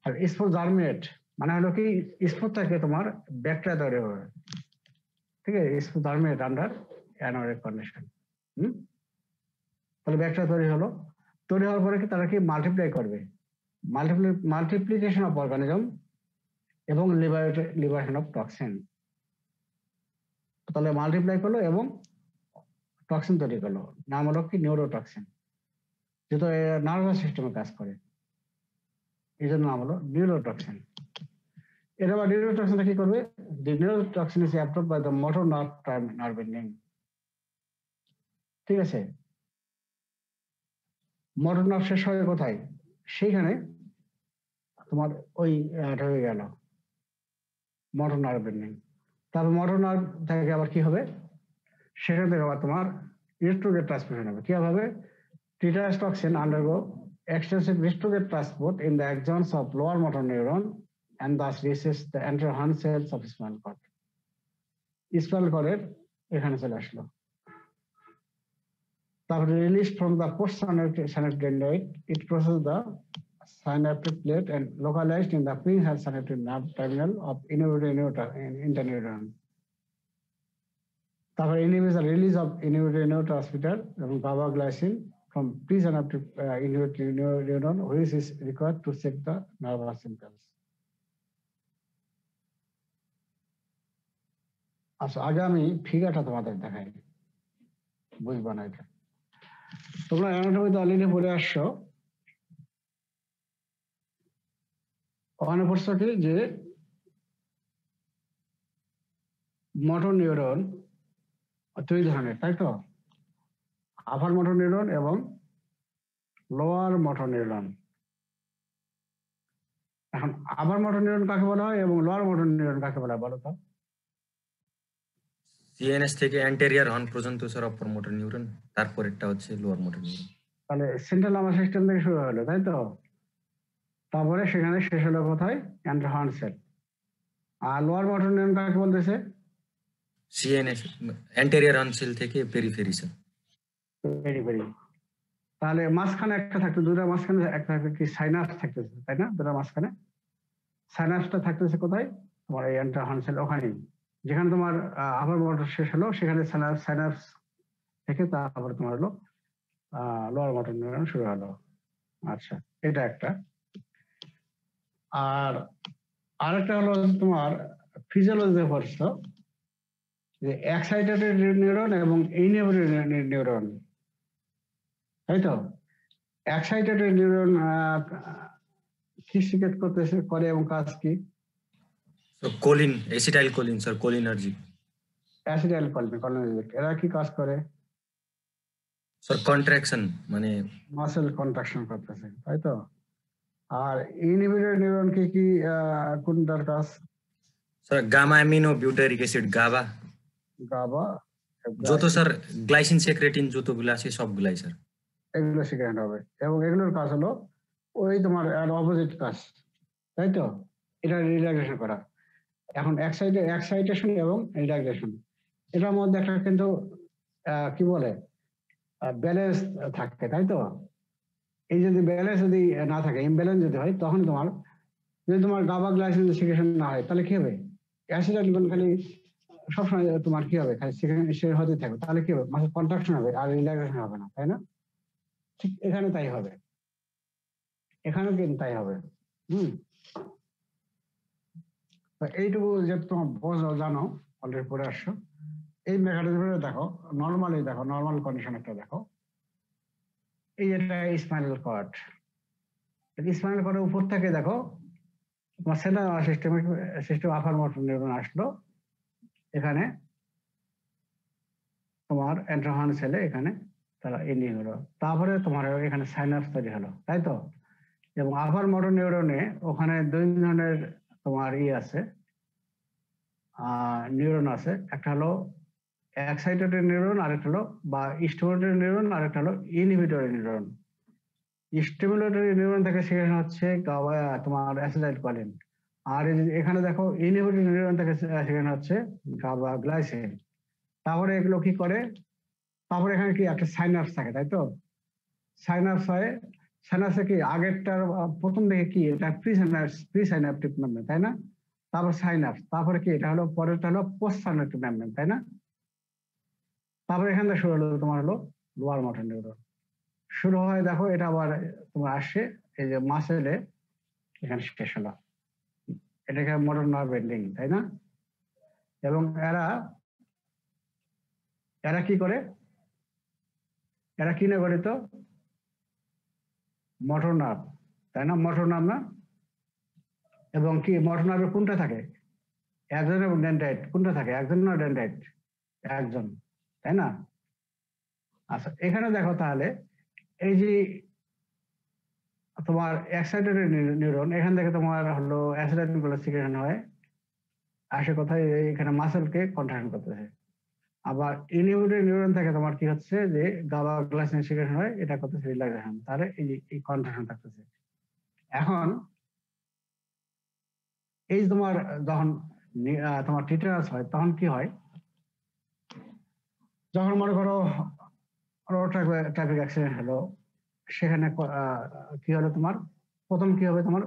আর স্পোর জার্মিনেট মানে হলো কি, স্পোর থেকে তোমার ব্যাকটেরিয়া তৈরি হবে। ঠিক আছে, spore germinate under anaerobic condition. তাহলে ব্যাকটেরিয়া তৈরি হলো, তৈরি হওয়ার পরে কি তারা কি মাল্টিপ্লাই করবে, মাল্টিপ্লিকেশন অফ অর্গানিজম এবং লিবারেশন অফ টক্সিন। তাহলে মাল্টিপ্লাই করলো এবং টক্সিন তৈরি করলো, নাম হলো কি নিউরোটক্সিন, যেহেতু নার্ভাস সিস্টেমে কাজ করে, এই জন্য নাম হলো নিউরোটক্সিন। এটা আবার নিউরোটক্সিনটা কি করবে, the neurotoxin is absorbed by the motor nerve ending. ঠিক আছে, মোটর নার্ভ শেষ হয় কোথায়, সেইখানে তোমার ওই হয়ে গেল মোটর নার্ভ এন্ডিং। তারপর মোটর নার্ভ থেকে আবার কি হবে, সেখান থেকে আবার তোমার ইলেকট্রোগেট ট্রান্সমিশন হবে। কি হবে, tetanus toxin undergo extensive retrograde transport in the axons of lower motor neuron and thus reaches the anterior horn cells of spinal cord. Spinal cord এখানে চলে আসলো। তারপরে released from the postsynaptic dendroid, it crosses the synaptic plate and localized in the presynaptic nerve terminal of interneuron. তারপরে inhibits the release of inhibitory neurotransmitter এবং GABA-glycine from presynaptic inhibitory neuron, which is required to check the nervous symptoms. আচ্ছা, আগে আমি ফিগারটা তোমাদের দেখাই, বুঝবা না এটা। তোমরা অ্যানাটমিতে অলরেডি পড়ে আসছো, ওখানে পড়ছো কি যে মোটর নিউরন দুই ধরনের, তাই তো? আপার মোটর নিউরন এবং লোয়ার মোটর নিউরন। এখন আপার মোটর নিউরন কাকে বলা হয় এবং লোয়ার মোটর নিউরন কাকে বলা হয় বলো তো? সিএনএস থেকে অ্যান্টেরিয়র হর্ন পর্যন্ত স্যার অপর মোটর নিউরন, তারপরেরটা হচ্ছে লোয়ার মোটর নিউরন। তাহলে সেন্ট্রাল নার্ভাস সিস্টেম থেকে শুরু হলো, তাই তো? তারপরে সেখানে শেষ হলো কোথায়, অ্যান্টেরিয়র হর্ন সেল। আর লোয়ার মোটর নিউরন কাকে বলতেছে? সিএনএস অ্যান্টেরিয়র হর্ন সেল থেকে পেরিফেরি স্যার। পেরিফেরি। তাহলে মাঝখানে একটা থাকতো, দুটার মাঝখানে একটা কি সাইনাস থাকতেছে, তাই না? দুটার মাঝখানে সাইনাসটা থাকতেছে কোথায়, তোমার এই অ্যান্টেরিয়র হর্ন সেল ওখানেই, যেখানে তোমার আপার মোটর শেষ হলো সেখানে সাইনাস থেকে তারপরে তোমার হলো লোয়ার মোটর নিউরন শুরু হলো। আচ্ছা, এটা একটা। আর আরেকটা হলো তোমার ফিজিওলজি পড়ছো যে এক্সাইটেড নিউরন এবং ইনহিবিটরি নিউরন, তাই তো? এক্সাইটেড নিউরন কি সিক্রেট করতেছে করে এবং কাজ কি? So choline, acetylcholine, sir, cholinergic. Acetyl cholinergic, এরা কি কাজ করে? Sir, contraction, মানে মাসেল কন্ট্রাকশন করতেছে, তাই তো? আর ইনহিবিটরি নিউরন কি কোনটার কাজ? sir gamma amino butyric acid, GABA, গাবা, যত স্যার গ্লাইসিন সেক্রেটিন যতগুলো আছে সবগুলাই স্যার। এগুলো সিক্রেট হবে এবং এগুলোর কাজ হলো ওই তোমার অপোজিট কাজ, তাই তো? এটা রিল্যাক্সেশন করা। এখন এক্সাইটেশন এবং রিল্যাক্সেশন এটার মধ্যে একটা কিন্তু কি বলে ব্যালেন্স থাকে, তাই তো? এই যদি ব্যালেন্স যদি না থাকে, ইমব্যালেন্স যদি হয়, তখন তোমার যদি তোমার গাবা গ্লাইসিন সিক্রেশন না হয় তাহলে কি হবে? অ্যাসিড খালি সবসময় তোমার কি হবে, খালি সিক্রেশন হতে থাকবে, তাহলে কি হবে? মাসেল কন্ট্রাকশন হবে আর রিল্যাক্সেশন হবে না, তাই না? ঠিক এখানে তাই হবে, এখানেও কিন্তু তাই হবে। এইটুকু যে তোমার বোঝো, জানো, অলরেডি পড়ে আসছো। এই মেকানিজমটা দেখো, নর্মাল কন্ডিশন একটা দেখো। এই এটা স্পাইনাল কর্ড, স্পাইনাল কর্ডের উপর থেকে দেখো তোমার সেন্ট্রাল সিস্টেম আপার মোটর নিউরন আসলো, এখানে তোমার এন্ট্রোহন সেলে এখানে তারা এনি হলো, তারপরে তোমার এখানে সাইনাপস তৈরি হলো, তাই তো? এবং আপার মোটর নিউরনে ওখানে দুই ধরনের তোমার আছে নিউরন আছে, একটা হলো এক্সাইটেটরি নিউরন, আরেকটা হলো বা স্টিমুলেটরি নিউরন, আরেকটা হলো ইনহিবিটরি নিউরন। স্টিমুলেটরি নিউরন থেকে সেখানে হচ্ছে তোমার অ্যাসিটাইলকোলিন, আর এখানে দেখো ইনহিবিটরি নিউরন থেকে সেখানে হচ্ছে গাবা গ্লাইসিন। তারপরে এগুলো কি করে, তারপরে এখানে কি একটা সাইনাপস থাকে, তাই তো? সাইনাপস হয়, সাইনাপসে কি আগেরটার প্রথম দিকে কি এটা প্রি সাইনাপটিক মেমব্রেন, তাই না? তারপর সাইনাপস, তারপরে কি এটা হলো পরেরটা হলো পোস্ট সাইনাপটিক মেমব্রেন, তাই না? তারপরে এখান থেকে শুরু হলো তোমার হলো লোয়ার মোটর নিউরন শুরু হয়, দেখো এটা আবার তোমার আসে এই যে মাসেলে, এখানে শেষ হলো, এটাকে মোটর নার্ভ এন্ডিং, তাই না? এবং এরা এরা কি করে, এরা কি না গঠিত? মোটর নার্ভ, তাই না? মোটর নার্ভ না? এবং কি মোটর নার্ভে কোনটা থাকে? একজন এবং ডেন্ড্রাইট কোনটা থাকে? একজন না ডেন্ড্রাইট? একজন, তাই না? আচ্ছা, এখানে দেখো তাহলে এই যে তোমার এক্সাইটেড নিউরন, এখান থেকে তোমার হলো অ্যাসিটাইলিন গুলো সিক্রেশন হয়, আসে কোথায়? এখানে মাসেলকে কন্ট্রাকশন করতেছে। আবার ইনহিবিটরি নিউরন থেকে তোমার কি হচ্ছে যে গাবা গ্লাইসিন সিক্রেশন হয়, এটা করতেছে রিল্যাক্সেশন, তাহলে এই কন্ট্রাকশন থাকতেছে। এখন এই তোমার যখন তোমার টিটারাস হয় তখন কি হয়? যখন মনে করো রোড ট্রাফিক অ্যাক্সিডেন্ট হলো, সেখানে কি হলো তোমার? প্রথম কি হবে তোমার?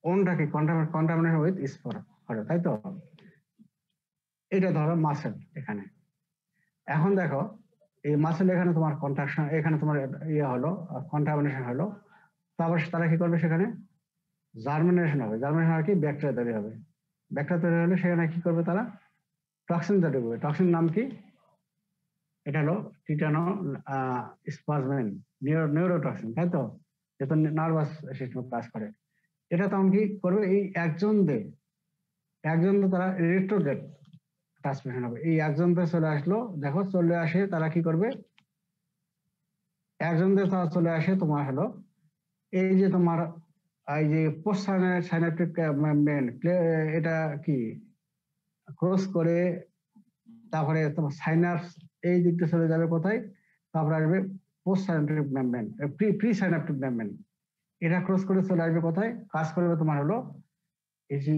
ওনটাকে কন্টামিনেশন উইথ স্পোর হলো, তাই তো? এটা ধরো মাসেল এখানে। এখন দেখো এই মাসেল এখানে তোমার কন্ট্রাকশন, এখানে তোমার হলো কন্টামিনেশন হলো, তারপর তারা কি করবে? সেখানে জার্মিনেশন হবে, জার্মিনেশন আর কি ব্যাকটেরিয়া তৈরি হবে, ব্যাকটেরিয়া তৈরি হলে সেখানে কি করবে? তারা টক্সিন তৈরি করবে। টক্সিন নাম কি? এটা হলো টিটানো স্পাজমিন নিউরোটক্সিন, তাই তো? যেহেতু নার্ভাস সিস্টেম কাজ করে, এটা তখন কি করবে? এই একজন তারা রেট্রোগেট ট্রান্সমিশন হবে, এই একজন চলে আসলো, দেখো চলে আসে, তারা কি করবে? একজন তারা চলে আসে তোমার হলো এই যে তোমার এই যে পোস্ট সাইনাপটিক মেমব্রেন, এটা কি ক্রস করে, তারপরে তোমার সাইনাপস এই দিকটা চলে যাবে কোথায়? তারপরে আসবে post synaptic membrane, pre synaptic membrane, এটা ক্রস করে চলে আসবে কোথায়? কাজ করবে তোমার হলো এই যে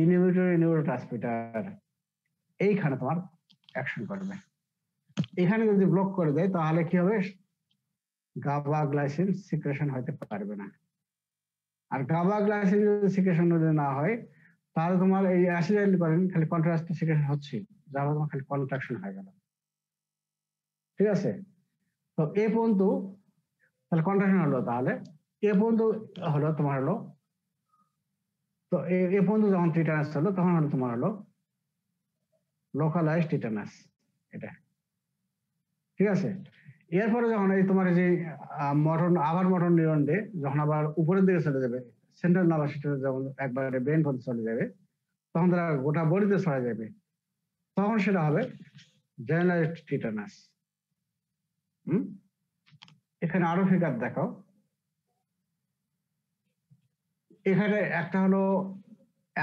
ইনহিবিটরি নিউরোট্রান্সমিটার, এইখানে তোমার অ্যাকশন করবে। এখানে যদি ব্লক করে দেয় তাহলে কি হবে? গাবা গ্লাইসিন সিক্রেশন হতে পারবে না। আর গাবা গ্লাইসিন যদি সিক্রেশন যদি না হয়, তাহলে তোমার এই অ্যাসিটাইলকোলিন খালি কন্ট্রাস্ট সিক্রেশন হচ্ছে, যার ফলে তোমার খালি কন্ট্রাকশন হয়ে গেল, ঠিক আছে? তো এ পর্যন্ত তাহলে কন্ট্রাকশন হলো, তাহলে এ পর্যন্ত হলো তোমার হলো তো এ পর্যন্ত যখন টিটানাস হলো তখন হলো তোমার হলো লোকালাইজ টিটানাস, এটা ঠিক আছে। এরপরে যখন এই তোমার যে মটন নিউরন ডে যখন আবার উপরের দিকে চলে যাবে, সেন্ট্রাল নার্ভাস সিস্টেমে যখন একবারে ব্রেন পর্যন্ত চলে যাবে, তখন তারা গোটা বডিতে ছড়া যাবে, তখন সেটা হবে জেনারেলাইজড টিটানাস। এখানে আরো ফিগার দেখো, এখানে একটা হলো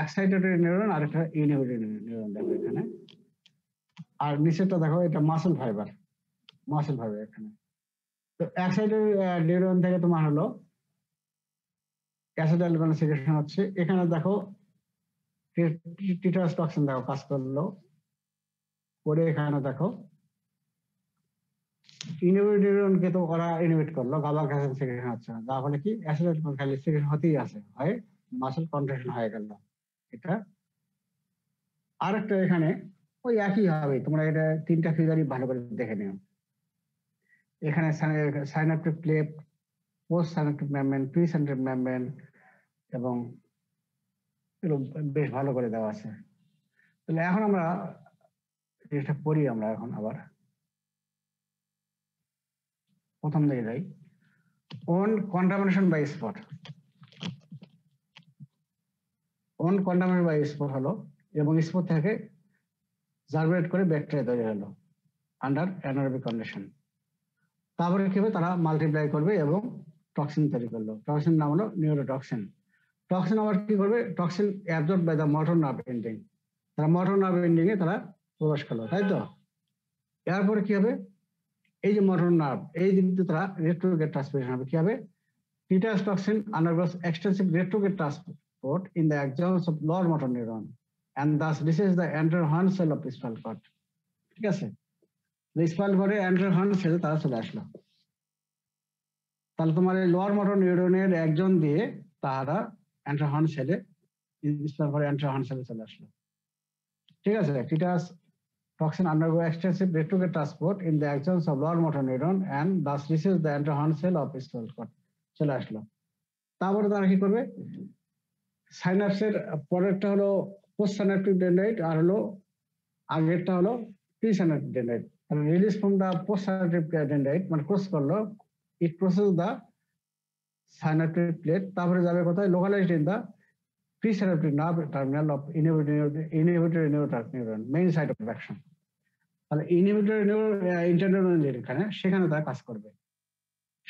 এক্সাইটেটরি নিউরন আর একটা ইনহিবিটরি নিউরন দেখো এখানে, আর নিচেরটা দেখো এটা মাসেল ফাইবার এখানে। তো এক্সাইটেটরি নিউরন থেকে তোমার হলো অ্যাসিটাইলকোলিন সিক্রেশন হচ্ছে, এখানে দেখো টিটানাস টক্সিন দেখো কাজ করলো করে, এখানে দেখো ইনহিবিটরি নিউরনকে তো ওরা ইনহিবিট করলো, গাবা গ্যাসের সিক্রেশন হচ্ছে না, যার ফলে কি অ্যাসিটাইলকোলিন খালি সিক্রেশন হতেই আছে, হয় মাসেল কন্ট্রাকশন হয়ে গেল এটা। আরেকটা এখানে ওই একই হবে, তোমরা এটা তিনটা ফিগারই ভালো করে দেখে নিও। এখানে synaptic cleft, post synaptic membrane, pre synaptic membrane এবং এগুলো বেশ ভালো করে দেওয়া আছে। তাহলে এখন আমরা যেটা পড়ি, আমরা এখন আবার প্রথম দিকে যাই। Wound contamination by spot. Wound contamination by spot হলো, এবং স্পট থেকে জার্মিনেট করে ব্যাকটেরিয়া তৈরি হলো আন্ডার অ্যানারোবিক কন্ডিশন। তারপরে কি হবে, তারা মাল্টিপ্লাই করবে এবং টক্সিন তৈরি করলো। টক্সিন নাম হলো নিউরোটক্সিন। টক্সিন আবার কি করবে, toxin absorb by the motor nerve ending, তারা মোটর নার্ভ এন্ডিং এ তারা প্রবেশ করলো, তাই তো। এরপরে কি হবে, এই যে মোটর নার্ভ এই দিক দিয়ে তারা রেট্রোগ্রেড ট্রান্সমিশন হবে, কি হবে, টিটানাস toxin undergoes extensive retrograde transport in the axons of lower motor neuron and thus reaches the anterior horn cell of spinal cord, ঠিক আছে। স্পাইনাল কর্ডের anterior horn cell তারা চলে আসলো, তাহলে তোমার এই লোয়ার মোটর নিউরনের একজন দিয়ে তারা anterior horn cell-এ, স্পাইনাল কর্ডের anterior horn cell-এ চলে আসলো, ঠিক আছে। টিটানাস toxin undergo extensive retrograde transport in the axons of lower motor neuron and thus reaches the anterior horn cell of spinal cord, চলে আসলো। তারপরে তারা কি করবে, সাইনাপসের পরেরটা হলো পোস্ট সাইনাপটিক ডেন্ড্রাইট, আর হলো আগেরটা হলো প্রি সাইনাপটিক ডেন্ড্রাইট। তাহলে release from the post synaptic dendrite মানে ক্রস করলো, it process the synaptic plate, তারপরে যাবে কোথায়, localized in the pre synaptic nerve terminal of inhibitory neuron, main site of action. তাহলে ইনহিবিটরি ইন্টারনিউরন যেখানে, সেখানে তারা কাজ করবে।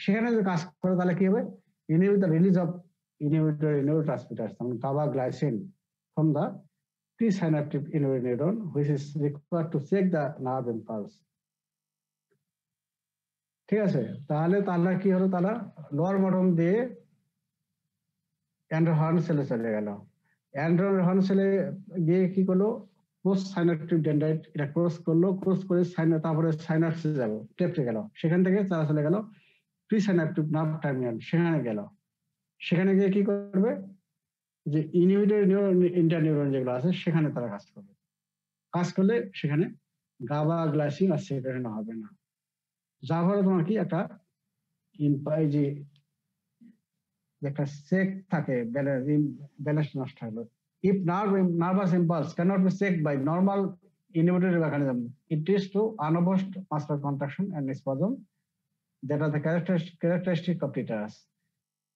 সেখানে যদি কাজ করে তাহলে কি হবে, inhibit the release of inhibitory neurotransmitters, GABA glycine from the presynaptic inhibitory neuron, which is required to check the nerve impulse, ঠিক আছে। তাহলে তারা কি হলো, তারা লোয়ার মটন দিয়ে অ্যান্ড্রো হর্ন সেলে চলে গেল। অ্যান্ড্রো হর্ন সেলে গিয়ে কি করলো, পোস্ট সাইনাপটিক ডেন্ড্রাইট এটা ক্রস করলো, ক্রস করে তারপরে সাইনাপসে যাবো, ক্লেফটে গেল, সেখান থেকে তারা চলে গেল প্রিসাইনাপটিক নার্ভ টার্মিনাল, সেখানে গেল। সেখানে গিয়ে কি করবে, যে ইনহিবিটরি নিউরন ইন্টারনিউরন যেগুলো আছে সেখানে তারা কাজ করবে। কাজ করলে সেখানে গাবা গ্লাইসিন আর সেক্রেশন হবে না, যার ফলে তোমার কি একটা যে একটা সেক থাকে, ব্যালেন্স নষ্ট হলো। If nervous impulse cannot be checked by normal inhibitory mechanism, it leads to unopposed muscular contraction and spasm that are the characteristic of tetanus.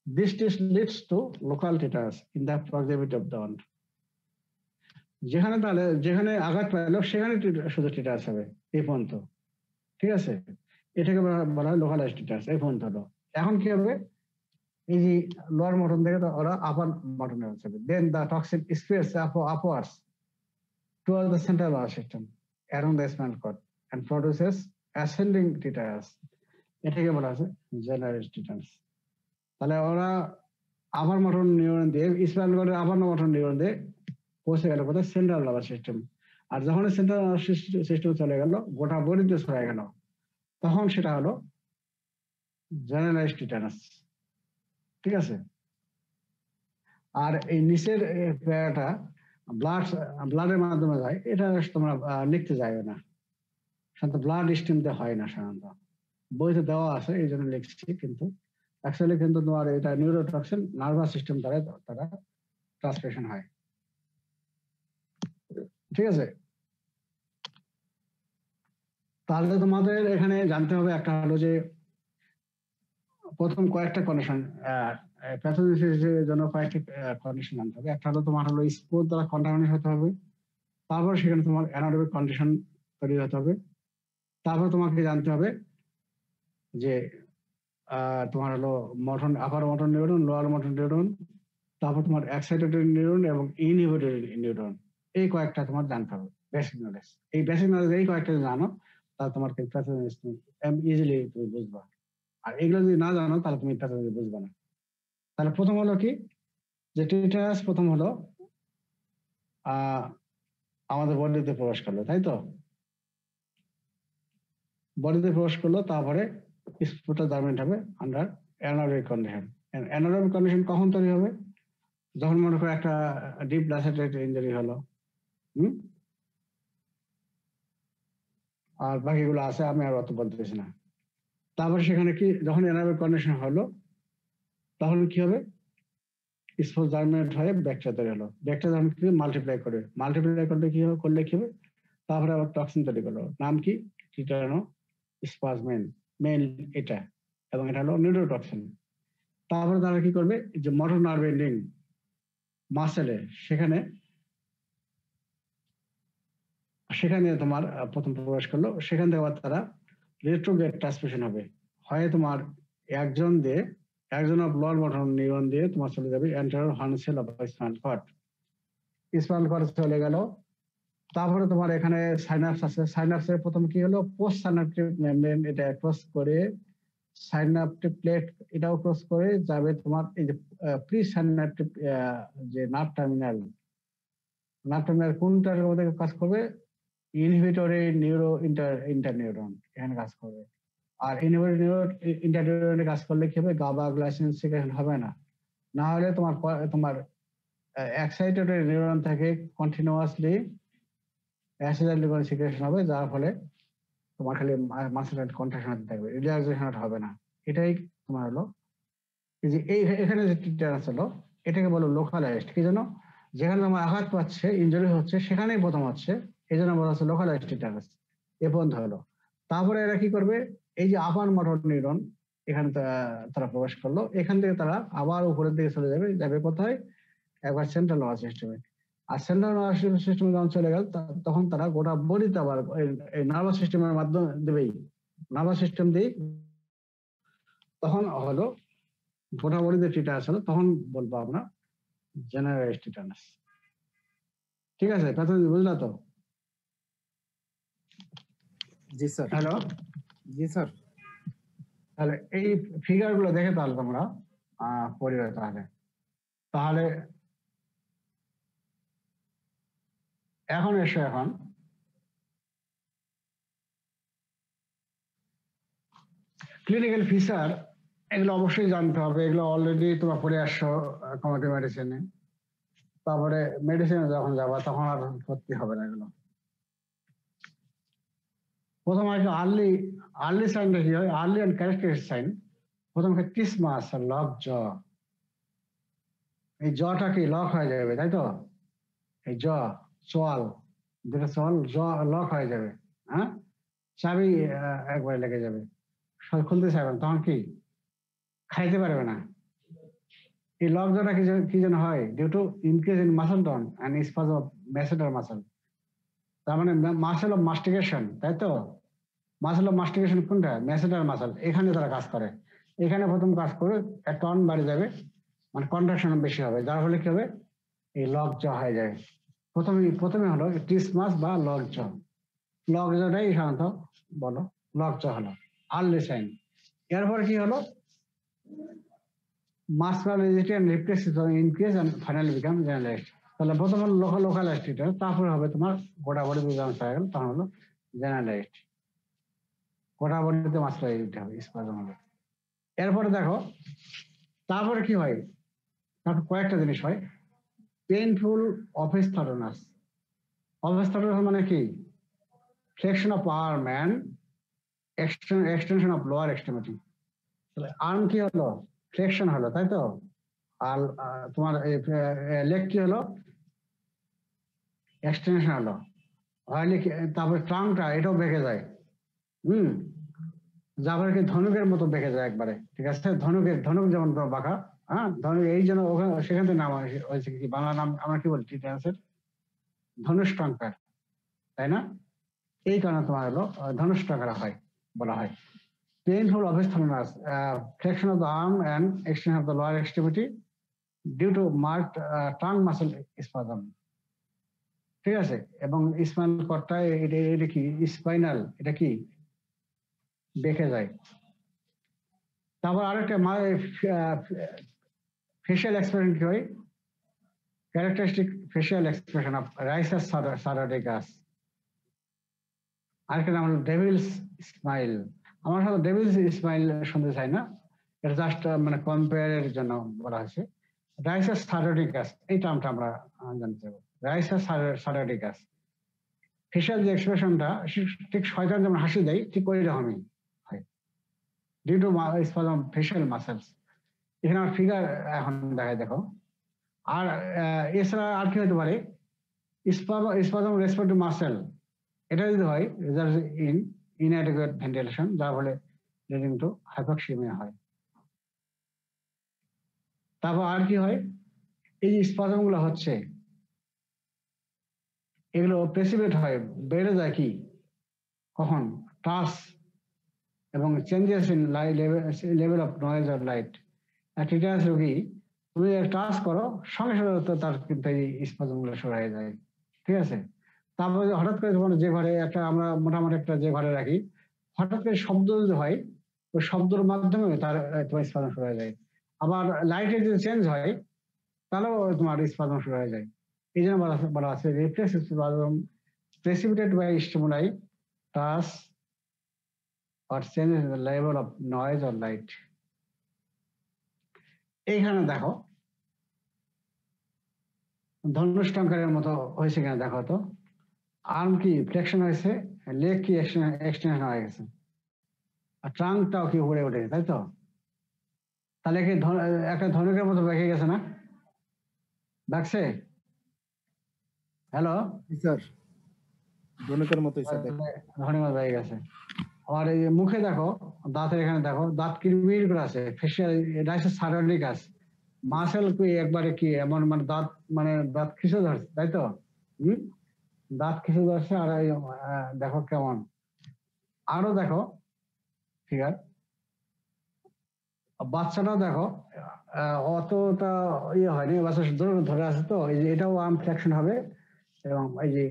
This leads to local tetanus in the proximity of the wound. যেখানে আঘাত পাইলো সেখানে শুধু টিটানাস হবে এই পর্যন্ত, ঠিক আছে। এটাকে বলা হয় লোকালাইজড টিটানাস, এই পর্যন্ত হলো। এখন কি হবে, এই যে লোয়ার মটন থেকে ওরা আপার মটনে যাবে, then the toxin spreads upwards towards the central nervous system around the spinal cord and produces ascending tetanus, এটাকে বলা আছে জেনারেলাইজড টিটানাস। তাহলে ওরা আপার মোটর নিউরন দিয়ে, স্পাইনাল কর্ডের আপার মোটর নিউরন দিয়ে পৌঁছে গেল কোথায়, সেন্ট্রাল নার্ভাস সিস্টেম। আর যখন সেন্ট্রাল নার্ভাস সিস্টেম চলে গেল, গোটা বডিতে ছড়ায় গেল, তখন সেটা হলো জেনারেলাইজড টিটানাস, ঠিক আছে। আর এই নিচের প্যারাটা ব্লাডের মাধ্যমে যায়, এটা তোমরা লিখতে যাবে না, সাধারণত ব্লাড স্টিমতে হয় না, সাধারণত বইতে দেওয়া আছে এই জন্য লিখছি, কিন্তু অ্যাকচুয়ালি কিন্তু তোমার এটা নিউরোটক্সিন নার্ভাস সিস্টেম দ্বারা তারা ট্রান্সলেশন হয়। ঠিক আছে, তাহলে তোমাদের এখানে জানতে হবে একটা হলো যে প্রথম কয়েকটা কন্ডিশন, প্যাথোজেনেসিসের জন্য কয়েকটি কন্ডিশন জানতে হবে। একটা হলো তোমার হলো স্পোর দ্বারা কন্টামিনেট হতে হবে, তারপর সেখানে তোমার অ্যানারোবিক কন্ডিশন তৈরি হতে হবে, তারপর তোমাকে জানতে হবে যে তোমার হলো motor upper motor neuron, lower motor neuron, তারপর তোমার এক্সাইটেড নিউরন এবং ইনহিবিটেড নিউরন, এই কয়েকটা তোমার জানতে হবে বেসিক নলেজ। এই বেসিক নলেজ এই কয়েকটা যদি জানো তাহলে তোমার ইজিলি তুমি বুঝবা। আর এগুলো যদি না জানো তাহলে তুমি প্যাথোলজি বুঝবে না। তাহলে প্রথম হলো কি যে টিটারাস প্রথম হলো আমাদের বডিতে প্রবেশ করলো, তাই তো? বডিতে প্রবেশ করলো, তারপরে স্পোটা জার্মিনেট হবে under anaerobic condition. Anaerobic condition কখন তৈরি হবে? যখন মনে করো একটা ডিপ ল্যাসেটেড ইনজুরি হলো, আর বাকিগুলো আছে আমি আর অত বলতেছি না। তারপরে সেখানে কি যখন অ্যানারোবিক কন্ডিশন হলো তখন কি হবে? স্পোর জার্মিনেট হয়ে ব্যাকটেরিয়া তৈরি হলো। ব্যাকটেরিয়া যখন কি মাল্টিপ্লাই করবে, মাল্টিপ্লাই করলে কি হবে? তারপরে আবার টক্সিন তৈরি করলো, নাম কি? টিটানো স্পাজমেন, মেন এটা, এবং এটা হলো নিউরোটক্সিন। তারপরে তারা কি করবে? যে মোটর নার্ভ এন্ডিং মাসেলে সেখানে তোমার প্রথম প্রবেশ করলো, সেখান থেকে আবার তারা রেট্রোগ্রেড ট্রান্সমিশন হবে। হয় তোমার একজন অফ লোয়ার মটর নিউরন দিয়ে তোমার চলে যাবে anterior horn cell of spinal cord. Spinal cord চলে গেল, তারপরে তোমার এখানে সাইনাপস আছে। সাইনাপসের প্রথম কি হলো? পোস্ট সাইনাপটিক মেমব্রেন, এটা ক্রস করে সাইনাপটিক প্লেট, এটাও ক্রস করে যাবে তোমার এই যে প্রি সাইনাপটিক যে নার্ভ টার্মিনাল কোনটার মধ্যে কাজ করবে? ইনহিবিটরি নিউরো ইন্টারনিউরন এখানে কাজ করবে। আর ইনহিবিটরি নিউরো ইন্টারনিউরনে কাজ করলে কি হবে? গাবা গ্লাইসিন সিক্রেশন হবে না। না হলে তোমার এক্সাইটেড নিউরন থেকে কন্টিনিউয়াসলি অ্যাসিডাল সিক্রেশন হবে, যার ফলে তোমার খালি মাসেল কন্ট্রাকশন হতে থাকবে, রিল্যাক্সেশন হবে না। এটাই তোমার হলো এই যে এখানে যে টিটারাস হলো, এটাকে বলো লোকালাইজড। কি জন্য? যেখানে তোমার আঘাত পাচ্ছে, ইনজুরি হচ্ছে, সেখানেই প্রথম হচ্ছে, এই জন্য বলা হচ্ছে লোকালাইজড টিটারাস। এ পর্যন্ত হলো। তারপরে এরা কি করবে? এই যে আপার মোটর নিউরন, এখানে তারা প্রবেশ করলো, এখান থেকে তারা আবার উপরের দিকে চলে যাবে কোথায়? একবার সেন্ট্রাল নার্ভাস সিস্টেমে। আর সেন্ট্রাল নার্ভাস সিস্টেমে যখন চলে গেল তখন তারা গোটা বডিতে আবার এই নার্ভাস সিস্টেমের মাধ্যমে দেবেই, নার্ভাস সিস্টেম দিয়েই তখন হলো গোটা বডিতে টিটানাস হলো, তখন বলবো আমরা জেনারেলাইজড টিটানাস। ঠিক আছে, প্যাথোলজি বুঝলা তো? জি স্যার। হ্যালো, জি স্যার। তাহলে এই ফিগার গুলো দেখে তাহলে তোমরা পড়িবে। তাহলে এখন এসো, এখন ক্লিনিক্যাল ফিচার, এগুলো অবশ্যই জানতে হবে। এগুলো অলরেডি তোমরা পড়ে আসছো কমিউনিটি মেডিসিনে। তারপরে মেডিসিনে যখন যাবা তখন আর ভর্তি হবে না এগুলো। প্রথম একটা আর্লি সাইনটা কি হয়? আর্লি অ্যান্ড ক্যারেক্টারিস্টিক সাইন প্রথম ক্রিসমাস আর লক জ। এই জটা কি লক হয়ে যাবে, তাই তো? এই চোয়াল যেটা চোয়াল লক হয়ে যাবে, হ্যাঁ, চাবি একবারে লেগে যাবে, খুলতে চাইবেন, তখন কি খাইতে পারবে না। এই লক জটা কি যেন হয়? Due to increase in muscle tone and spasm of masseter muscle. তার মানে মাসল অফ মাস্টিকেশন, তাই তো? মাসল অফ মাস্টিকেশন কোনটা? ম্যাসেটার মাসল। এখানে তারা কাজ করে, এখানে প্রথম কাজ করে টন বাড়ে যাবে, মানে কন্ট্রাকশন বেশি হবে, যার ফলে কি হবে? এই লক জ হয়ে যায়। প্রথমে হলো ক্রিসমাস বা লক জ। লক জটাই সাধারণত বলো লক জ হলো আর্লি সাইন। এরপর কি হলো? Muscular rigidity and reflex increase and finally become generalized. তাহলে প্রথম হলো লোকালাইজড টিটার, তারপরে হবে তোমার গোটা বডি বিজাম সাইকেল, তখন হলো জেনারেলাইজড। গোটা বডিতে মাসকুলার রিজিডিটি হবে, স্পাজম হবে। এরপরে দেখো তারপরে কি হয়? তারপর কয়েকটা জিনিস হয়। পেইনফুল অফিস্থটোনাস। অফিস্থটোনাস মানে কি? Flexion of arm and extension of lower extremity. তাহলে আর্ম কি হলো? ফ্লেকশন হলো, তাই তো? আর তোমার লেগ কি হলো, এক্সটেনশন হলো। তারপরে ট্রাঙ্কটা এটাও বেঁকে যায়। যাবার কি ধনুকের মতো বেঁকে যায় একবারে, ঠিক আছে? ধনুক যেমন বাঁকা, হ্যাঁ, ধনুক এই জন্য ওখানে সেখান থেকে নাম হয়েছে কি, বাংলা নাম আমরা কি বলি, টিটেনাসের ধনুষ টঙ্কার, তাই না? এই কারণে তোমার হলো ধনুষ টঙ্কার হয় বলা হয়। পেইনফুল অবস্থানাস, flexion of the arm and extension of the lower extremity due to marked tongue muscle spasm, ঠিক আছে? এবং স্পাইনাল কর্ডটা এটা কি স্পাইনাল, এটা কি বেঁকে যায়। তারপর আরেকটা ফেশিয়াল এক্সপ্রেশন কি হয়, ক্যারেক্টারিস্টিক ফেশিয়াল এক্সপ্রেশন অফ রাইসাস সারাডিকাস। আরেকটা নাম হলো ডেভিলস স্মাইল। আমার সাথে ডেভিলস স্মাইল শুনতে চাই না, এটা জাস্ট মানে কম্পেয়ারের জন্য বলা হয়েছে। রাইসাস সারাডিকাস এই টার্মটা আমরা জানতে চাইব। রাইসাস সারাডিকাস ফেশিয়াল যে এক্সপ্রেশনটা ঠিক শয়তান যেমন হাসি দেয় ঠিক ওই রকমই হয়, due to spasm facial muscles. এখানে আমার ফিগার এখন দেখায়, দেখো। আর এছাড়া আর কি হতে পারে, স্পাজম রেসপেক্ট টু মাসেল, এটা যদি হয় রেজাল্ট ইন ইনঅ্যাডিকুয়েট ভেন্টিলেশন, যার ফলে লিডিং টু হাইপোক্সিমিয়া হয়। তারপর আর কি হয়, এই যে স্পাজম গুলো হচ্ছে এগুলো প্রেসিপিটেট হয়, বেড়ে যায় কি কখন, টাচ এবং changes in level of noise or light. টিটানাস রোগী তুমি টাচ করো সঙ্গে সঙ্গে তার কিন্তু এই স্পাজম গুলো শুরু হয়ে যায়, ঠিক আছে? তারপরে হঠাৎ করে যখন যে ঘরে একটা আমরা মোটামুটি একটা যে ঘরে রাখি, হঠাৎ করে শব্দ যদি হয় ওই শব্দের মাধ্যমে তার তোমার স্পাজম শুরু হয়ে যায়। আবার লাইটের যদি চেঞ্জ হয় তাহলেও তোমার স্পাজম শুরু হয়ে যায়। এই জন্য বলা আছে reflex spasm precipitated by stimuli, touch or changes in the level of noise or light. এইখানে দেখো ধনুষ টঙ্কারের মতো হয়েছে কিনা দেখো তো। আর্ম কি ফ্লেকশন হয়েছে, লেগ কি এক্সটেনশন হয়ে গেছে, আর ট্রাঙ্কটাও কি উপরে উঠে, তাই তো? তাহলে কি একটা ধনুকের মতো বেঁকে গেছে না, বাঁকছে? হ্যালো স্যার, ধনুকের মতোই স্যার। ধনুকের মতো বেঁকে গেছে। আর এই মুখে দেখো, দাঁতের এখানে দেখো দাঁত কিরমির করে আছে, ফেশিয়াল রাইসাস সারাডিকাস মাসেল কি একবারে কি এমন মানে দাঁত খিসে ধরছে, তাই তো? দাঁত খিসে ধরছে। আর দেখো কেমন, আরো দেখো ফিগার, বাচ্চাটাও দেখো অতটা ইয়ে হয়নি, বাচ্চা ধরে আছে তো, এই যে এটাও আর্ম ফ্লেকশন হবে এবং এই যে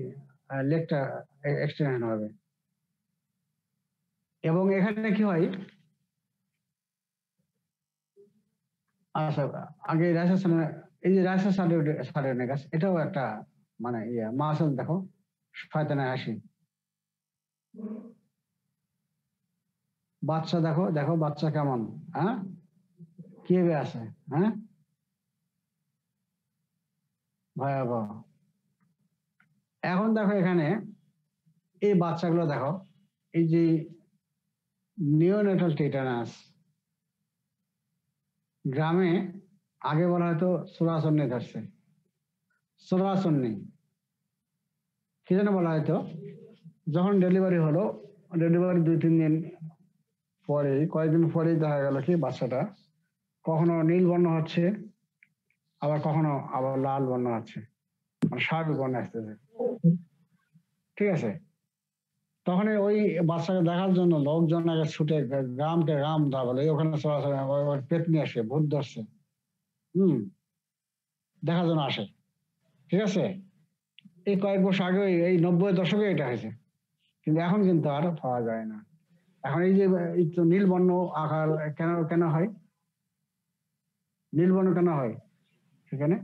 লেগটা এক্সটেনশন হবে। এবং এখানে কি হয়, আচ্ছা আগে এই যে রাইসাস সারাডিকাস এটাও একটা মানে ইয়ে মাসেল, দেখো শয়তানের হাসি। বাচ্চা দেখো, দেখো বাচ্চা কেমন, হ্যাঁ কিভাবে আছে, হ্যাঁ ভয়াবহ। এখন দেখো এখানে এই বাচ্চাগুলো দেখো, এই যে নিওনেটাল টিটানাস, গ্রামে আগে বলা হয়তো সোরাচন্নি ধরছে, সোরাচন্নি কি যেন বলা হয়তো। যখন ডেলিভারি হলো, ডেলিভারি 2-3 দিন পরে, কয়েকদিন পরেই দেখা গেল কি বাচ্চাটা কখনো নীল বর্ণ হচ্ছে, আবার কখনো আবার লাল বর্ণ হচ্ছে, মানে স্বাভাবিক বর্ণ আসতেছে, ঠিক আছে? তখন ওই বাচ্চাকে দেখার জন্য লোকজন আগে ছুটে গ্রাম দা বলে ওখানে সরাসরি পেতনি আসে, ভূত ধরছে, দেখার জন্য আসে, ঠিক আছে? এই কয়েক বছর আগে এই 90-এর দশকে এটা হয়েছে, কিন্তু এখন কিন্তু আর পাওয়া যায় না। এখন এই যে নীল বর্ণ আকার কেন কেন হয়, নীল বর্ণ কেন হয়, সেখানে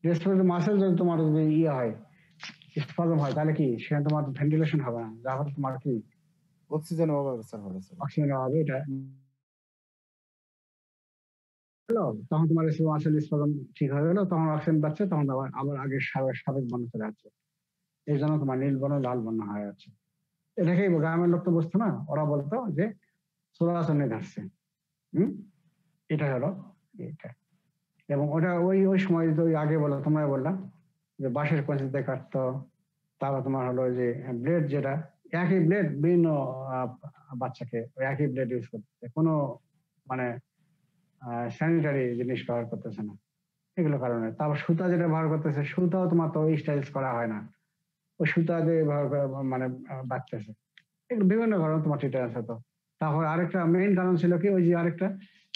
রেসপিরেটরি মাসেল যদি তোমার যদি ইয়ে হয়, স্পাজম হয়, তাহলে কি সেখানে তোমার ভেন্টিলেশন হবে না, যার ফলে তোমার কি অক্সিজেন অভাব স্যার হবে স্যার। অক্সিজেন হবে, এটা তখন তোমার মাসেল স্পাজম ঠিক হয়ে গেল, তখন অক্সিজেন পাচ্ছে, তখন আবার আগের স্বাভাবিক বর্ণ চলে যাচ্ছে। এই জন্য তোমার নীল বর্ণ লাল বর্ণ হয়ে যাচ্ছে। এটাকেই গ্রামের লোক তো বুঝতো না, ওরা বলতো যে সোরাচন্নি ধরছে। এটা হলো এটা। এবং ওটা ওই ওই সময় তো ওই আগে বললাম, তোমরা বললাম যে বাঁশের কঞ্চিতে কাটতো, তারপর তোমার হলো যে ব্লেড, যেটা একই ব্লেড বিভিন্ন বাচ্চাকে ওই একই ব্লেড ইউজ করতেছে, কোনো মানে স্যানিটারি জিনিস ব্যবহার করতেছে না, এগুলো কারণে। তারপর সুতা যেটা ব্যবহার করতেছে, সুতাও তোমার তো স্টাইলস করা হয় না, ওই সুতা দিয়ে ব্যবহার করে মানে বাঁচতেছে, এগুলো বিভিন্ন কারণে তোমার টিটেনাস হতো। তারপর আরেকটা মেইন কারণ ছিল কি, ওই যে আরেকটা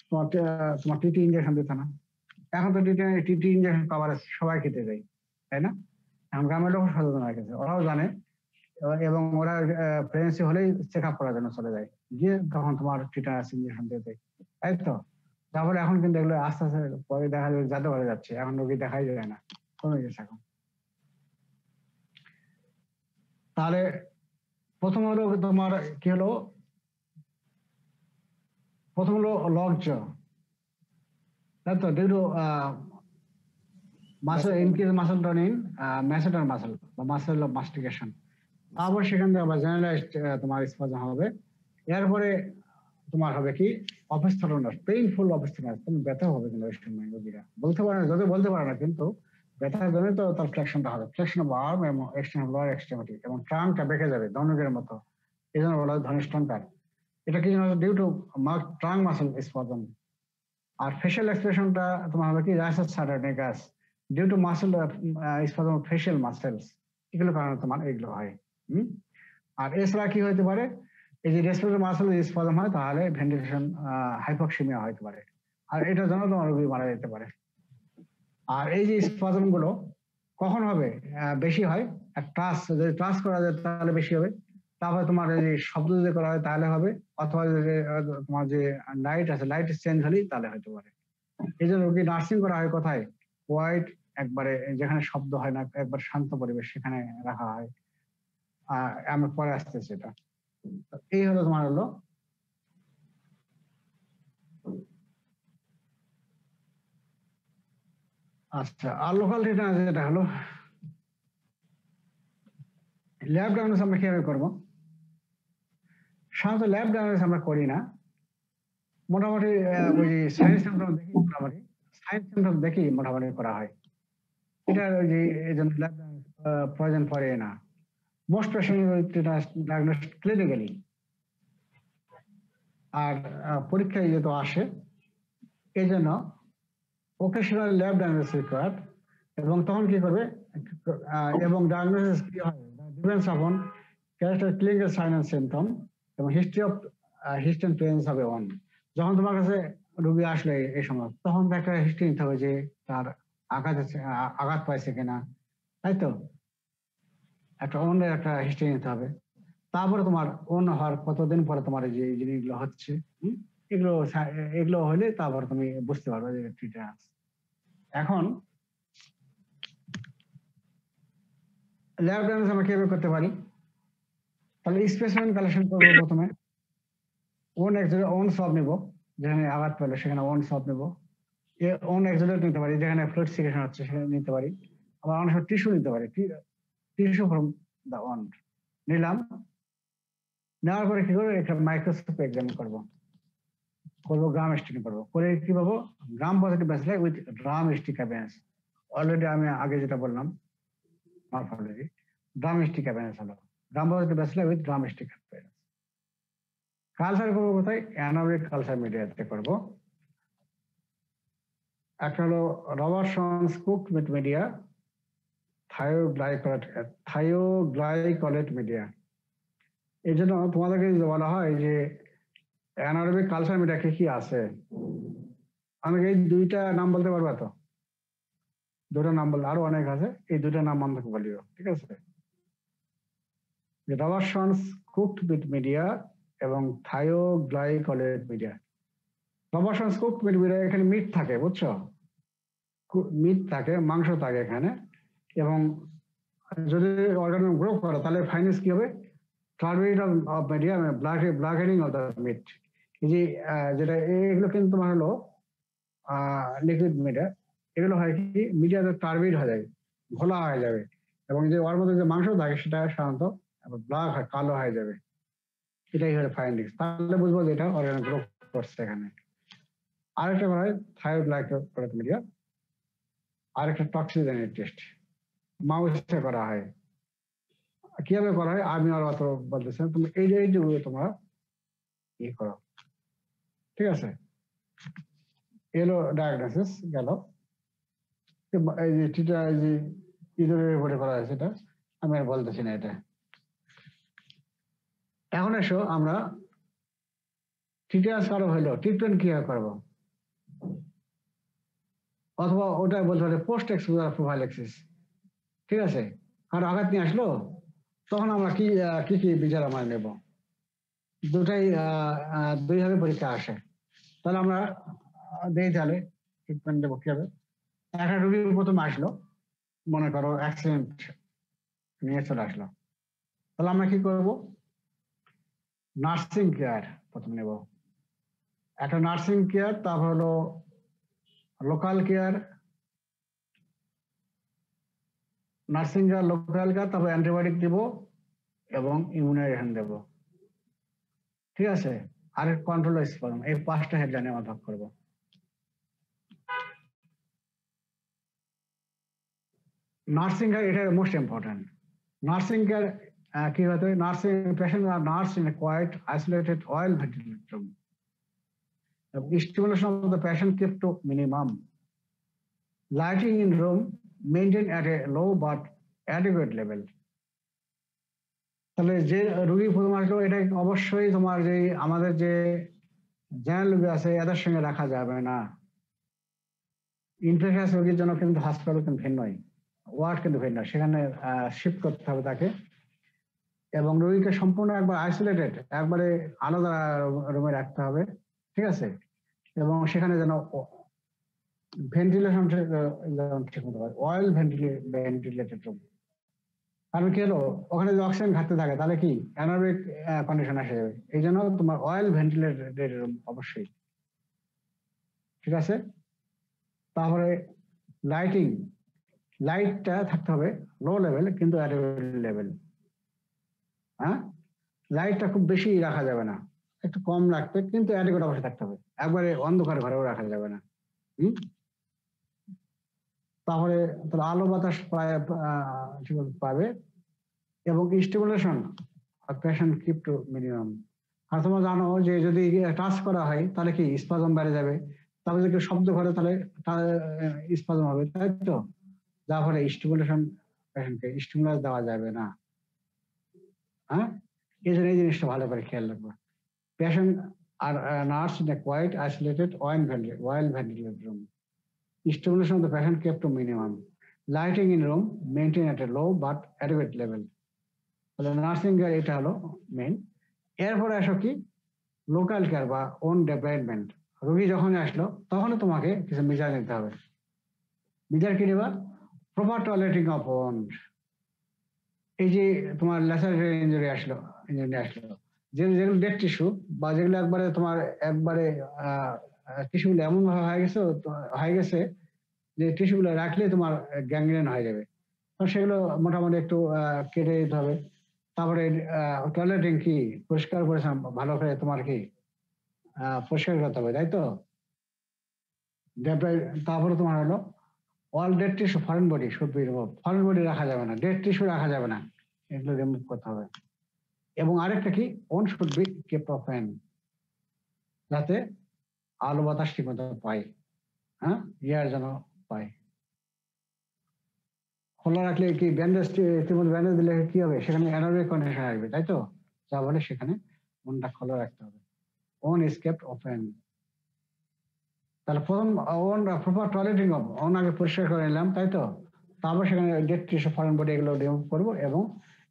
তোমার তোমার টিটি ইঞ্জেকশন দিত না। এখন তো টিটি ইঞ্জেকশন কভারেজ সবাই খেতে দেয়, তাই না? এখন গ্রামের লোক সচেতন হয়ে গেছে, ওরাও জানে, এবং ওরা প্রেগনেন্সি হলেই চেক আপ করার জন্য চলে যায়, গিয়ে তখন তোমার টিটানাস ইঞ্জেকশন দিয়ে দেয়, তাই তো? তারপরে এখন কিন্তু এগুলো আস্তে আস্তে পরে দেখা যাবে জাদু হয়ে যাচ্ছে, এখন রোগী দেখাই যায় না, কমে গেছে এখন। তাহলে প্রথম হলো তোমার কি হলো, প্রথম হলো লকজ, তাই তো? Due to muscle increase muscle tone in masseter muscle বা মাসেল অফ মাস্টিকেশন। তারপর সেখান থেকে আবার জেনারেলাইজড তোমার স্পাজম হবে। এরপরে তোমার হবে কি অবস্থটনাস, পেইনফুল অবস্থটনাস, তুমি ব্যথা হবে কিন্তু ওই সময় রোগীরা বলতে পারে না, যদি বলতে পারে না, কিন্তু ব্যথার জন্য তো তার ফ্লেকশনটা হবে, ফ্লেকশন অফ আর্ম এবং এক্সটেনশন অফ লোয়ার এক্সট্রিমিটি, এবং ট্রাঙ্কটা বেঁকে যাবে ধনুকের মতো, এই জন্য বলা হয় ধনুষ্টঙ্কার। এটা কি জন্য? Due to trunk muscle spasm. আর ফেশিয়াল এক্সপ্রেশনটা তোমার হবে কি risus sardonicus, due to muscle spasm facial muscles, এগুলো কারণে তোমার এগুলো হয়। আর এছাড়া কি হতে পারে, এই যে রেসপিরেটরি মাসেল স্পাজম হয়, তাহলে ভেন্টিলেশন হাইপোক্সিমিয়া হতে পারে, আর এটার জন্য তোমার রোগী মারা যেতে পারে। আর এই যে স্পাজম গুলো কখন হবে? বেশি হয় ট্রাস, যদি ট্রাস করা যায় তাহলে বেশি হবে। তারপরে তোমার যদি শব্দ যদি করা হয় তাহলে হবে, অথবা যদি তোমার যে লাইট আছে, লাইট চেঞ্জ হলেই তাহলে হতে পারে। এই জন্য রোগী নার্সিং করা হয় কোথায়? হোয়াইট, একবারে যেখানে শব্দ হয় না, একবার শান্ত পরিবেশ, সেখানে রাখা হয়। আমরা পরে আসতেছি এটা। এই হলো তোমার হলো আচ্ছা। আর লোকাল টিটেনাস যেটা হলো, ল্যাব ডায়াগনোস আমরা কিভাবে করবো? সাধারণত ল্যাব ডায়াগনোস আমরা করি না, মোটামুটি ওই সাইন সিমটম দেখি, মোটামুটি সাইন সিমটম দেখি মোটামুটি করা হয়। এটা ওই যে এই জন্য ল্যাব প্রয়োজন পড়ে না। মোস্ট পেশেন্ট ডায়াগনোস ক্লিনিক্যালি, আর পরীক্ষায় যেহেতু আসে, এই জন্য ওকেশনাল ল্যাব ডায়াগনোস রিকোয়ার্ড। এবং তখন কি করবে, এবং ডায়াগনোসিস কি হয়, depends upon character clinical sign and symptom এবং history of history and presence হবে অন। যখন তোমার কাছে রোগী আসলে এই সময়, তখন তো একটা হিস্ট্রি নিতে হবে যে তার আঘাত পাইছে কিনা, তাই তো? একটা অন্যের একটা হিস্ট্রি নিতে হবে। তারপরে তোমার অন্য হওয়ার কতদিন পরে তোমার এই যে জিনিসগুলো হচ্ছে, এগুলো এগুলো হলে তারপর তুমি বুঝতে পারবে যে টিটেনাস। এখন ল্যাব ডায়াগনোস আমরা কিভাবে করতে পারি? তাহলে স্পেসিমেন কালেকশন করবো প্রথমে, ওন সব নেব, যেখানে আঘাত পেলো সেখানে ওন সব নেব, ওন এক্সোলেট নিতে পারি, যেখানে ফ্লুইড সিক্রেশন হচ্ছে সেখানে নিতে পারি, আবার অনেক সময় টিস্যু নিতে পারি, টিস্যু ফ্রম দা ওন নিলাম। নেওয়ার পরে কি করবো, একটা মাইক্রোস্কোপ এক্সামিন করবো, গ্রাম স্টিকিং করবো, করে কি পাবো? Gram positive bacilli with gram stick appearance. Already আমি আগে যেটা বললাম মরফোলজি, গ্রাম স্টিক অ্যাপিয়ারেন্স হলো gram positive bacilli with gram stick appearance. Culture করবো কোথায়? অ্যানারোবিক কালচার মিডিয়াতে করবো। একটা হলো রবারসনস কুকড মিট মিডিয়া, থায়োগ্লাইকোলেট মিডিয়া। এই জন্য তোমাদেরকে বলা হয় যে অ্যানারোবিক কালচার মিডিয়া কি কি আছে, আমাকে এই দুইটা নাম বলতে পারবা তো? দুটো নাম বললে, আরো অনেক আছে, এই দুইটা নাম আমাকে বলিও, ঠিক আছে? রবারসনস কুকড মিট মিডিয়া এবং থায়োগ্লাইকোলেট মিডিয়া। রবারসনস কুকড মিট মিডিয়া, এখানে মিট থাকে, বুঝছো? মিট থাকে, মাংস থাকে এখানে, এবং যদি অর্গানিজম গ্রো করে তাহলে ফাইনাস কি হবে? Turbid of media, blackening of the meat. এই যে যেটা এগুলো কিন্তু তোমার হলো লিকুইড মিডিয়া, এগুলো হয় কি মিডিয়াতে টার্বিড হয়ে যাবে, ঘোলা হয়ে যাবে, এবং যে ওর মধ্যে যে মাংস থাকে সেটা সাধারণত ব্ল্যাক হয়, কালো হয়ে যাবে। এটাই হলো ফাইন্ডিংস, তাহলে বুঝবো যে এটা অর্গানিক গ্রো করছে এখানে। আরেকটা বলা হয় থায়োগ্লাইকোলেট মিডিয়া, আর একটা টক্সিজেনের টেস্ট মাউসে করা হয়। কিভাবে করা হয় আমি আর অত বলতেছি না, তুমি এই যেগুলো তোমরা ইয়ে করো, ঠিক আছে? এলো ডায়াগনোসিস গেল, এই যে টিটা এই যে ইঁদুরের রিপোর্টে করা হয়েছে, এটা আমি আর বলতেছি না এটা। এখন এসো আমরা টিটাস কারো হইলো ট্রিটমেন্ট কিভাবে করবো, অথবা ওটা বলতে পারে পোস্ট এক্সপোজার প্রোফাইল্যাক্সিস, ঠিক আছে? কারো আঘাত নিয়ে আসলো, তখন আমরা কি কি বিচার আমরা নেব, দুটাই দুইভাবে পরীক্ষা আসে। তাহলে আমরা দেই তাহলে ট্রিটমেন্ট দেবো কিভাবে। একটা রোগী প্রথমে আসলো, মনে করো অ্যাক্সিডেন্ট নিয়ে চলে আসলো, তাহলে আমরা কি করব, নার্সিং কেয়ার প্রথমে নেব। একটা নার্সিং কেয়ার, তারপর হলো local care, nursing care, local care, তারপর অ্যান্টিবায়োটিক দিব এবং ইমিউনাইজেশন দেব, ঠিক আছে? আর কন্ট্রোল স্পাজম, এই 5টা হেডলাইনে আমরা ভাগ করবো। নার্সিং কেয়ার এটা মোস্ট ইম্পর্টেন্ট। নার্সিং কেয়ার কি হতে, নার্সিং পেশেন্ট আর nurse in a quiet isolated well ventilated room, stimulation of the patient kept to minimum, lighting in room maintained at a low but adequate level। তাহলে যে রোগী প্রথমে আসলো, এটা অবশ্যই তোমার যে আমাদের যে জেনারেল রোগী আছে এদের সঙ্গে রাখা যাবে না। ইনফেকশাস রোগীর জন্য কিন্তু হাসপাতাল কিন্তু ভিন্নই, ওয়ার্ড কিন্তু ভিন্ন, সেখানে শিফট করতে হবে তাকে, এবং রোগীকে সম্পূর্ণ একবার আইসোলেটেড, একবারে আলাদা রুমে রাখতে হবে, ঠিক আছে? এবং সেখানে যেন ভেন্টিলেশন ঠিক মতো হয়, অয়েল ভেন্টিলেটেড রুম। কারণ কি হলো, ওখানে যদি অক্সিজেন ঘাটতে থাকে তাহলে কি অ্যানারোবিক কন্ডিশন আসে যাবে, এই জন্য তোমার অয়েল ভেন্টিলেটেড রুম অবশ্যই, ঠিক আছে? তারপরে লাইটিং, লাইটটা থাকতে হবে লো লেভেল কিন্তু অ্যাডেকুয়েট লেভেল। হ্যাঁ, লাইটটা খুব বেশি রাখা যাবে না, একটু কম রাখতে, কিন্তু অ্যাডেকুয়েট অবশ্যই থাকতে হবে, একবারে অন্ধকার ঘরেও রাখা যাবে না। তাহলে আলো বাতাস পাবে, এবং stimulation patient keep to minimum. আর তোমরা জানো যে যদি টাচ করা হয় তাহলে কি স্পাজম বেড়ে যাবে, তারপরে যদি শব্দ করে তাহলে স্পাজম হবে, তাই তো? যার ফলে স্টিমুলেশন পেশেন্টকে স্টিমুলাস দেওয়া যাবে না। হ্যাঁ, এই জন্য এই জিনিসটা ভালো করে খেয়াল রাখবো। পেশেন্ট আর nurse in a quiet isolated well ventilated room, stimulation of the patient kept to minimum, lighting in room maintained at a low but adequate level। তাহলে নার্সিং কেয়ার এটা হলো মেইন। এরপরে আসো কি লোকাল কেয়ার বা on development. রোগী যখন আসলো তখনই তোমাকে কিছু মেজার নিতে হবে। মেজার কি নেবা, প্রপার টয়লেটিং অফ ওন্ড। এই যে তোমার ল্যাসারেটরি ইনজুরি আসলো, যেগুলো ডেড টিস্যু বা যেগুলো একবারে তোমার একবারে টিস্যুগুলো এমন ভাবে হয়ে গেছে যে টিস্যুগুলো রাখলে তোমার গ্যাংগ্রেন হয়ে যাবে, তো সেগুলো মোটামুটি একটু কেটে দিতে হবে। তারপরে টয়লেটিং কি পরিষ্কার পরিচ্ছন্ন ভালো করে তোমার কি পরিষ্কার করতে হবে, তাই তো? তারপরে তোমার হলো all dead tissue foreign body should be remove, foreign body রাখা যাবে না, ডেড টিস্যু রাখা যাবে না, এগুলো রিমুভ করতে হবে। এবং আরেকটা কি wound should be kept open, যাতে আলো বাতাস ঠিক মতো পায়, হ্যাঁ, ইয়ার যেন পায়। খোলা রাখলে কি ব্যান্ডেজ, ইতিমধ্যে ব্যান্ডেজ দিলে কি হবে, সেখানে অ্যানারোবিক কন্ডিশন আসবে, তাই তো? যা বলে সেখানে মনটা খোলা রাখতে হবে, ওন ইজ কেপ্ট ওপেন। তাহলে প্রথম wound proper toileting of wound আগে পরিষ্কার করে নিলাম, তাই তো? তারপর সেখানে ডেড টিস্যু ফরেন বডি এগুলো রিমুভ করবো, এবং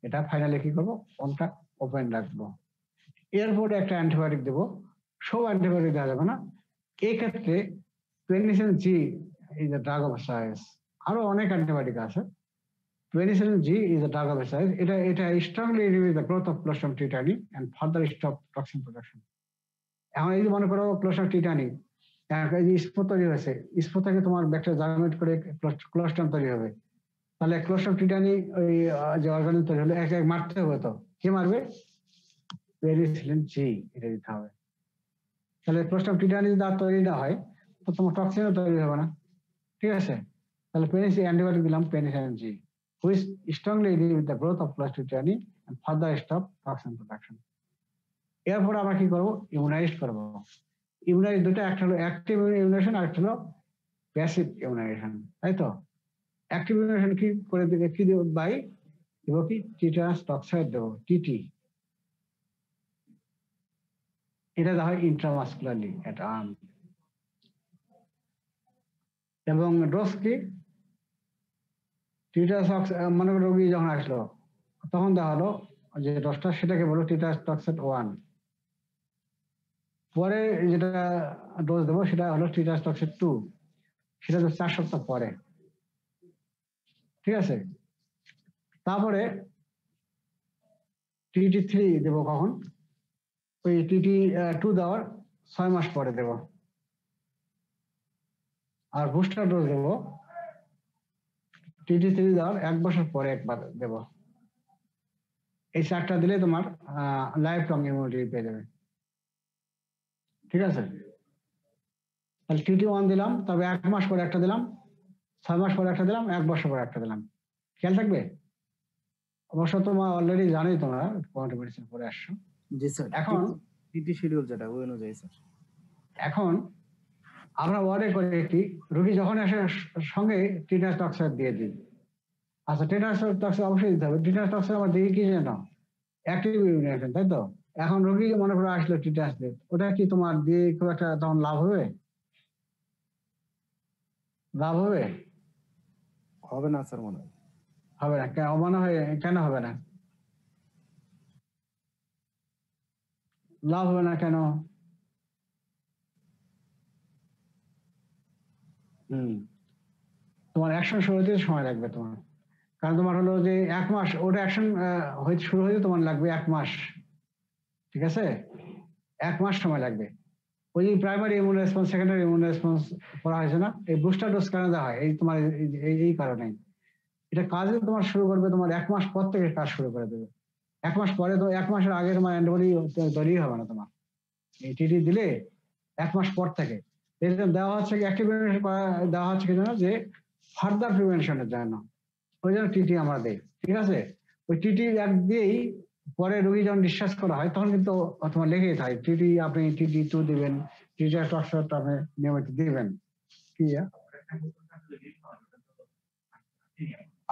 এটা ফাইনালি কি করবো, ওনটা ওপেন রাখবো। এরপরে একটা অ্যান্টিবায়োটিক দেবো, সব অ্যান্টিবায়োটিক দেওয়া যাবে না, এই ক্ষেত্রে penicillin G is the drug of choice. আরো অনেক অ্যান্টিবায়োটিক আছে, penicillin G is a drug of choice. এটা strongly inhibits the growth of Clostridium tetani and further stop toxin production। এখন এই যে মনে করো Clostridium tetani এই যে স্পট তৈরি হয়েছে, স্পট থেকে তোমার ব্যাকটেরিয়া জার্মিনেট করে ক্লোস্ট্রিডিয়াম তৈরি হবে, তাহলে Clostridium tetani ওই যে অর্গানিক তৈরি হলো এক মারতে হবে, তো কে মারবে, পেনিসিলিন জি এটা দিতে হবে। তাহলে Clostridium tetani যদি তৈরি না হয় তো তোমার টক্সিনও তৈরি হবে না, ঠিক আছে? তাহলে পেনিসিলিন অ্যান্টিবায়োটিক দিলাম penicillin G, which strongly inhibit the growth of প্লাস্টিক tetani and further stop toxin production. এরপর আমরা কি করবো? ইমিউনাইজ করবো। ইমিউনাইজ দুটো, একটা হলো অ্যাক্টিভ ইমিউনেশন আর একটা হলো প্যাসিভ ইমিউনাইজেশন, তাই তো? অ্যাক্টিভ ইমিউনেশন কি করে দিবে? কি দেবো? বাই দেবো কি টিটানাস টক্সাইড দেবো, টিটি। এটা দেওয়া হয় ইন্ট্রামাসকুলারলি এটা আর্ম। এবং ডোজ কি? টিটানাস মনে করো রোগী যখন আসলো তখন দেওয়া হলো যে ডোজটা, সেটাকে বলো টিটানাস টক্সাইড 1। পরে যেটা ডোজ দেবো সেটা হলো টিটানাস টক্সাইড 2, সেটা তো 4 সপ্তাহ পরে, ঠিক আছে? তারপরে টিটি 3 দেবো কখন? ওই টিটি 2 দেওয়ার 6 মাস পরে দেব। আর বুস্টার ডোজ দেবো টিটি 3 দেওয়ার 1 বছর পরে একবার দেব। এই 4টা দিলে তোমার লাইফ লং ইমিউনিটি পেয়ে যাবে, ঠিক আছে? তাহলে টিটি 1 দিলাম, তবে 1 মাস পরে একটা দিলাম, 6 মাস পরে একটা দিলাম, 1 বছর পরে একটা দিলাম। খেয়াল থাকবে? অবশ্য তোমার অলরেডি জানোই, তোমরা কোয়ান্টাম মেডিসিন পড়ে আসছো। জি স্যার। এখন টিটি শিডিউল যেটা ওই অনুযায়ী স্যার। এখন আমরা ওয়ার্ডে করে কি, রোগী যখন আসে সঙ্গে টিটানাস টক্সাইড দিয়ে দিই। আচ্ছা, টিটানাস টক্সাইড অবশ্যই দিতে হবে। টিটানাস টক্সাইড আমার দিই কি জানো? অ্যাক্টিভ ইমিউনেশন, তাই তো? এখন রোগী মনে করো আসলো টিটানাস দিয়ে, ওটা কি তোমার দিয়ে খুব একটা তখন লাভ হবে? লাভ হবে? হবে না স্যার মনে হয়। হবে না। মনে হয় কেন হবে না? লাভ হবে না কেন? তোমার অ্যাকশন শুরু হতে সময় লাগবে তোমার, কারণ তোমার হলো যে 1 মাস ওটা অ্যাকশন হইতে শুরু হইতে তোমার লাগবে 1 মাস, ঠিক আছে? 1 মাস সময় লাগবে। ওই primary immune response, secondary immune response করা হয়েছে না, এই বুস্টার ডোজ কেন দেওয়া হয়? এই তোমার এই কারণে এটা কাজে তোমার শুরু করবে তোমার 1 মাস পর থেকে কাজ শুরু করে দেবে। 1 মাস পরে তো 1 মাসের আগে তোমার অ্যান্টিবডি তৈরি হবে না তোমার। এই টিটি দিলে 1 মাস পর থেকে এই জন্য দেওয়া হচ্ছে কি, অ্যাক্টিভ দেওয়া হচ্ছে কি জানো, যে ফার্দার প্রিভেনশনের জন্য। ওই জন্য টিটি আমরা দেই, ঠিক আছে? ওই টিটি এক দিয়েই পরে রোগী যখন ডিসচার্জ করা হয় তখন কিন্তু তোমার লেগেই থাকে টিটি, আপনি টিটি 2 দিবেন, টিটি টক্সাইড আপনি নিয়মিত দিবেন। কি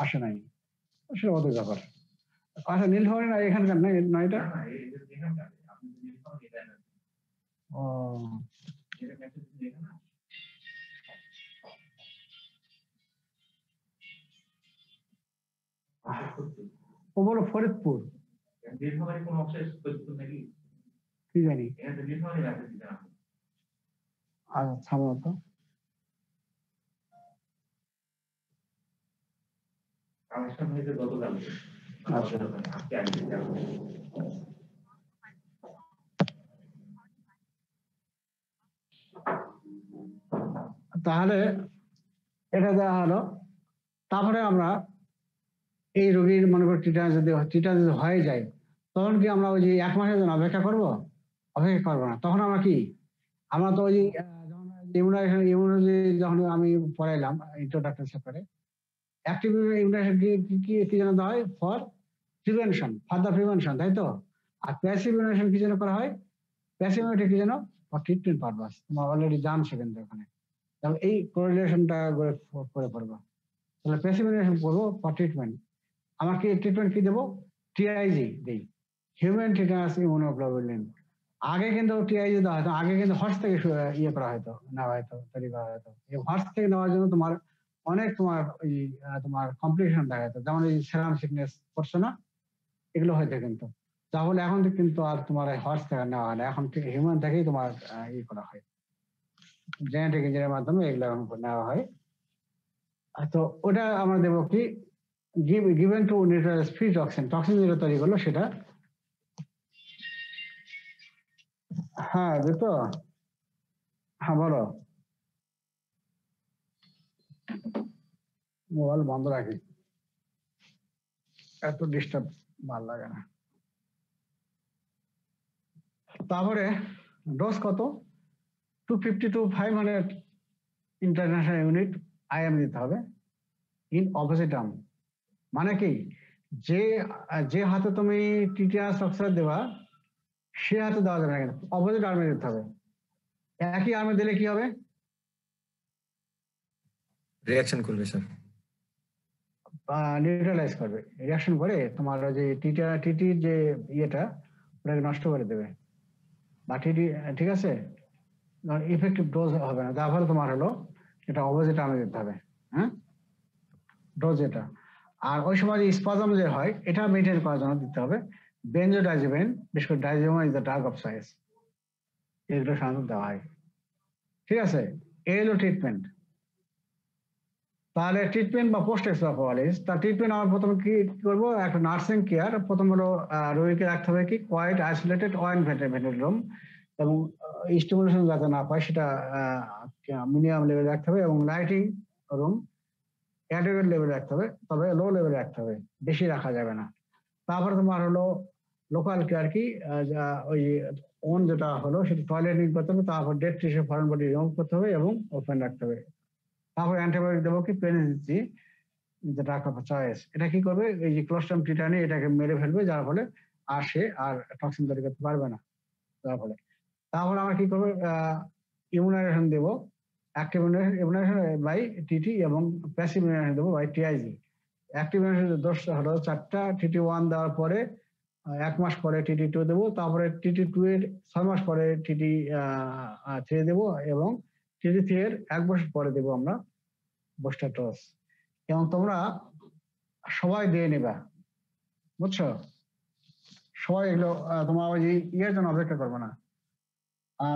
আসে নাই, সেটা ওদের ব্যাপার। আচ্ছা, নীলফামারী না এখানকার না এটা? ও, ও বলো ফরিদপুর, কি জানি। আচ্ছা, থামো তো। আচ্ছা, তাহলে এটা দেওয়া হলো। তারপরে আমরা এই রোগীর মনে করি টিটা যদি হয়ে যায়, তখন কি আমরা ওই যে 1 মাসের জন্য অপেক্ষা করবো? অপেক্ষা করবো না। তখন আমরা কি, আমরা তো ওই ইমিউনোলজি যখন আমি পড়াইলাম ইন্ট্রোডাক্টরি চ্যাপ্টারে, অ্যাক্টিভ ইমিউনাইজেশন কি যেন দেওয়া হয়? ফর প্রিভেনশন, ফার্দার প্রিভেনশন, তাই তো? আর প্যাসিভ ইমিউনাইজেশন কি যেন করা হয়? প্যাসিভ ইমিউনিটি কি যেন? For treatment purpose. তোমরা অলরেডি জানছো কিন্তু ওখানে, তাহলে এই কোরিলেশনটা করে পড়বো। তাহলে প্যাসিভ ইমিউনাইজেশন করবো ফর ট্রিটমেন্ট। আমাকে ট্রিটমেন্ট কি দেবো? টিআইজি দেই, হিউম্যান টিটানাস ইমিউনোগ্লোবুলিন। আগে কিন্তু টিআইজি দেওয়া হতো, আগে কিন্তু হর্স থেকে ইয়ে করা হয়তো, নেওয়া হয়তো, তৈরি করা হয়তো। এই হর্স থেকে নেওয়ার জন্য তোমার অনেক তোমার ওই তোমার কমপ্লিকেশন দেখা যেত, যেমন এই সেরাম সিকনেস করছো না, এগুলো হয়তো। কিন্তু তাহলে এখন কিন্তু আর তোমার হর্স থেকে নেওয়া হয় না, এখন হিউম্যান থেকেই তোমার ইয়ে করা হয়, জেনেটিক ইঞ্জিনিয়ারের মাধ্যমে এগুলো নেওয়া হয়। তো ওটা আমরা দেবো কি, given to neutralize free toxin, toxin যেটা তৈরি করলো সেটা। হ্যাঁ দিত। হ্যাঁ বলো, মোবাইল বন্ধ রাখি, এত ডিস্টার্ব ভাল লাগে না। তারপরে ডোজ কত? 250 to 500 ইন্টারন্যাশনাল ইউনিট আইএম দিতে হবে। In opposite arm. মানে কি, যে যে হাতে তুমি টিটিনাস টক্সাইড দেবা সে হাতে দেওয়া যাবে না, কিন্তু অপোজিট আর্মে দিতে হবে। একই আর্মে দিলে কি হবে? রিয়াকশন করবে স্যার। নিউট্রালাইজ করবে, রিয়াকশন করে তোমার ওই যে টিটির যে ইয়েটা ওটাকে নষ্ট করে দেবে বা টিটি, ঠিক আছে, ইফেক্টিভ ডোজ হবে না, যার ফলে তোমার হলো এটা অপোজিট আর্মে দিতে হবে। হ্যাঁ, ডোজ এটা। আর ওই সময় যে স্পাজম যে হয় এটা মেনটেন করার জন্য দিতে হবে বেনজোডাইজিপিন, বিশেষ করে diazepam is the drug of choice, এগুলো সাধারণত দেওয়া হয়। ঠিক আছে, এই হলো ট্রিটমেন্ট। তাহলে ট্রিটমেন্ট বা পোস্ট এক্সপারোলিস, তার ট্রিটমেন্ট আমরা প্রথমে কি করবো, একটা নার্সিং কেয়ার। প্রথম হলো রোগীকে রাখতে হবে কি quiet isolated one ventilator room, এবং স্টিমুলেশন যাতে না পায় সেটা মিনিমাম লেভেলে রাখতে হবে, এবং লাইটিং রুম অ্যাডুয়েট লেভেলে রাখতে হবে, তবে লো লেভেলে রাখতে হবে, বেশি রাখা যাবে না। তারপরে তোমার হলো লোকাল কেয়ার কি, ওই ওন যেটা হলো সেটা টয়লেটিং করতে হবে, তারপর dead tissue foreign body remove করতে হবে এবং ওপেন রাখতে হবে। তারপর অ্যান্টিবায়োটিক দেবো কি পেনিস দিচ্ছি, যেটা ড্রাগ অফ চয়েস। এটা কি করবে, এই যে ক্লোস্ট্রিডিয়াম টিটানি এটাকে মেরে ফেলবে, যার ফলে আর সে আর টক্সিন তৈরি করতে পারবে না, যার ফলে। তারপর আমরা কি করবো, ইমিউনাইজেশন দেবো, অ্যাক্টিভ ইমিউনাইজেশন বাই টিটি এবং প্যাসিভ ইমিউনাইজেশন দেবো বাই টিআইজি। অ্যাক্টিভ ইমিউনাইজেশন দোষ হলো 4টা, টিটি 1 দেওয়ার পরে 1 মাস পরে টিটি 2 দেবো, তারপরে টিটি 2 এর 6 মাস পরে টিটি 3 দেবো, এবং টিটি 3 এর 1 বছর পরে দেবো আমরা বুস্টার ডোজ। এবং তোমরা সবাই দিয়ে নেবা, বুঝছো? সবাই এগুলো তোমার ওই যে ইয়ের জন্য অপেক্ষা করবে না।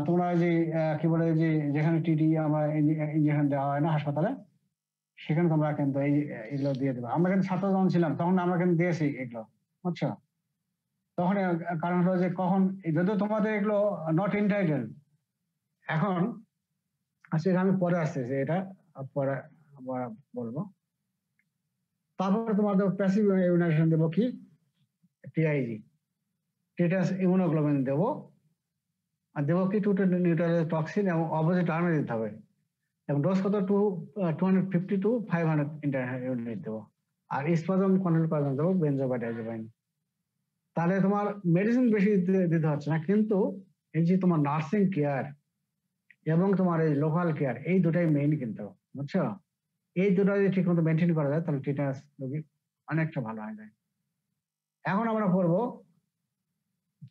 তোমরা ওই যে কি বলে যে যেখানে টিটি আমরা ইঞ্জেকশন দেওয়া হয় না হাসপাতালে, সেখানে তোমরা কিন্তু এগুলো দিয়ে দেবে। আমরা কিন্তু ছাত্র যখন ছিলাম তখন আমরা কিন্তু দিয়েছি এগুলো, বুঝছো? তখন কারণ হলো যে কখন, যদিও তোমাদের এগুলো নট ইন্টাইটেল এখন, সেটা আমি পরে আসতেছি, এটা পরে বলবো। তারপরে তোমাদের প্যাসিভ ইমিউনাইজেশন দেবো কি টিআইজি, টিটাস ইমিউনোগ্লোবিন দেবো, আর দেবো কি 2 নিউট্রালাইজ টক্সিন, এবং অপোজিট আর্মে দিতে হবে। এবং ডোজ কত 250 to 500 ইন্টারনাল ইউনিট দেবো। আর স্পাজম কন্ট্রোল করার জন্য দেবো বেনজোডাইজিপিন। তাহলে তোমার মেডিসিন বেশি দিতে হচ্ছে না, কিন্তু এই যে তোমার নার্সিং কেয়ার এবং তোমার এই লোকাল কেয়ার, এই দুটাই মেইন কিন্তু, বুঝছো? এই দুটো যদি ঠিক মতো মেনটেন করা যায় তাহলে টিটাস রোগী অনেকটা ভালো হয়ে যায়। এখন আমরা করবো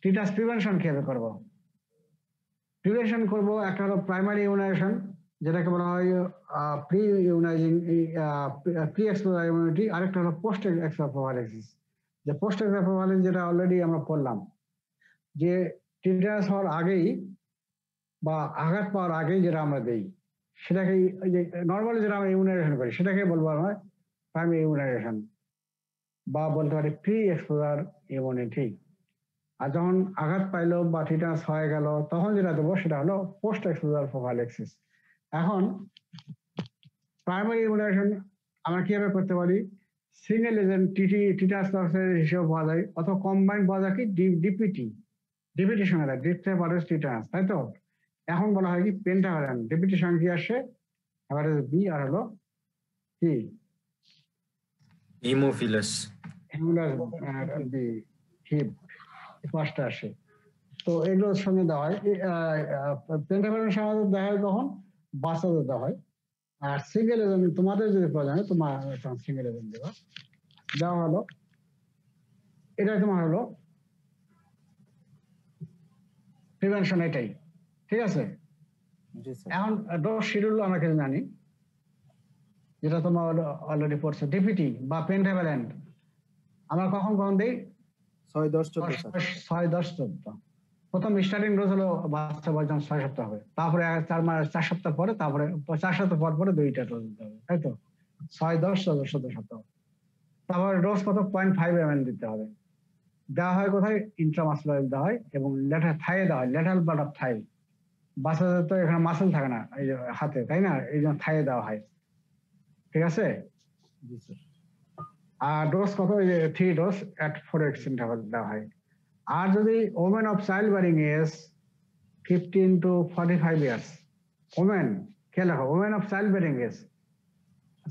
টিটাস প্রিভেনশন কিভাবে করবো। প্রিভেনশন করবো, একটা হলো প্রাইমারি ইমিউনাইজেশন, যেটাকে বলা হয় প্রি ইমিউনাইজিং প্রি এক্সপোজার ইমিউনিটি। আরেকটা হলো পোস্ট এক্সপোজার, যে পোস্ট এক্সপোজার যেটা অলরেডি আমরা করলাম, যে টিটাস হওয়ার আগেই বা আঘাত পাওয়ার আগেই যেটা আমরা দেই, সেটাকে নর্মালি যেটা আমরা ইমিউনাইজেশন করি সেটাকে বলবো আমরা প্রাইমারি ইমিউনাইজেশন, বা বলতে পারি প্রি এক্সপোজার ইমিউনিটি। আর যখন আঘাত পাইলো বা টিটাস হয়ে গেল তখন যেটা দেবো সেটা হলো পোস্ট এক্সপোজার প্রোফাইল্যাক্সিস। এখন প্রাইমারি ইমিউনাইজেশন আমরা কিভাবে করতে পারি, সিঙ্গেল এজেন্ট টিটাস হিসেবে পাওয়া যায়, অথবা কম্বাইন্ড পাওয়া যায় কি ডিপিটির সঙ্গে দেয়, ডিপথেপারাস টিটাস, তাই তো? এখন বলা হয় কি পেন্টাভালেন্ট, ডিপিটির সঙ্গে কি আসে হেপাটাইটিস বি, আর হলো কি হিমোফিলাস বি, হিপ, পাঁচটা আসে। তো এগুলোর সঙ্গে দেওয়া হয়, পেন্টাভালেন্ট সঙ্গে দেওয়া হয় কখন, বাচ্চাদের দেওয়া হয়। আর সিঙ্গেল এজেন্ট তোমাদের যদি প্রয়োজন হয় তোমার সিঙ্গেল এজেন্ট দেওয়া হলো, এটাই তোমার হলো প্রিভেনশন, এটাই ঠিক আছে। এখন ডোজ শিডিউল আমরা কিছু জানি, যেটা তোমার অলরেডি পড়ছে, ডিপিটি বা পেন্টাভালেন্ট আমরা কখন দিই, 6, 10, 14। 6, 10, 14। প্রথম স্টার্টিং ডোজ হলো বাচ্চা বয়স 6 সপ্তাহ হবে, তারপরে 4 সপ্তাহ পরে, তারপরে 4 সপ্তাহ পরে 2টা ডোজ দিতে হবে, তাই তো? 6, 10, 14 সপ্তাহ। তারপরে ডোজ কত 0.5 ml দিতে হবে। দেওয়া হয় কোথায়, ইন্ট্রামাসকুলার দেওয়া হয়, এবং থাইয়ে দেওয়া হয়, ল্যাটারাল পার্ট অফ থাই। বাচ্চাদের তো এখানে মাসেল থাকে না এই হাতে, তাই না? এই জন্য থাইয়ে দেওয়া হয়, ঠিক আছে? আর ডোজ কত, 3 ডোজ at 4x ইন্টারভাল দেওয়া হয়। আর যদি women of child bearing age 15 to 45 years, women, খেয়াল রাখো, women of child bearing age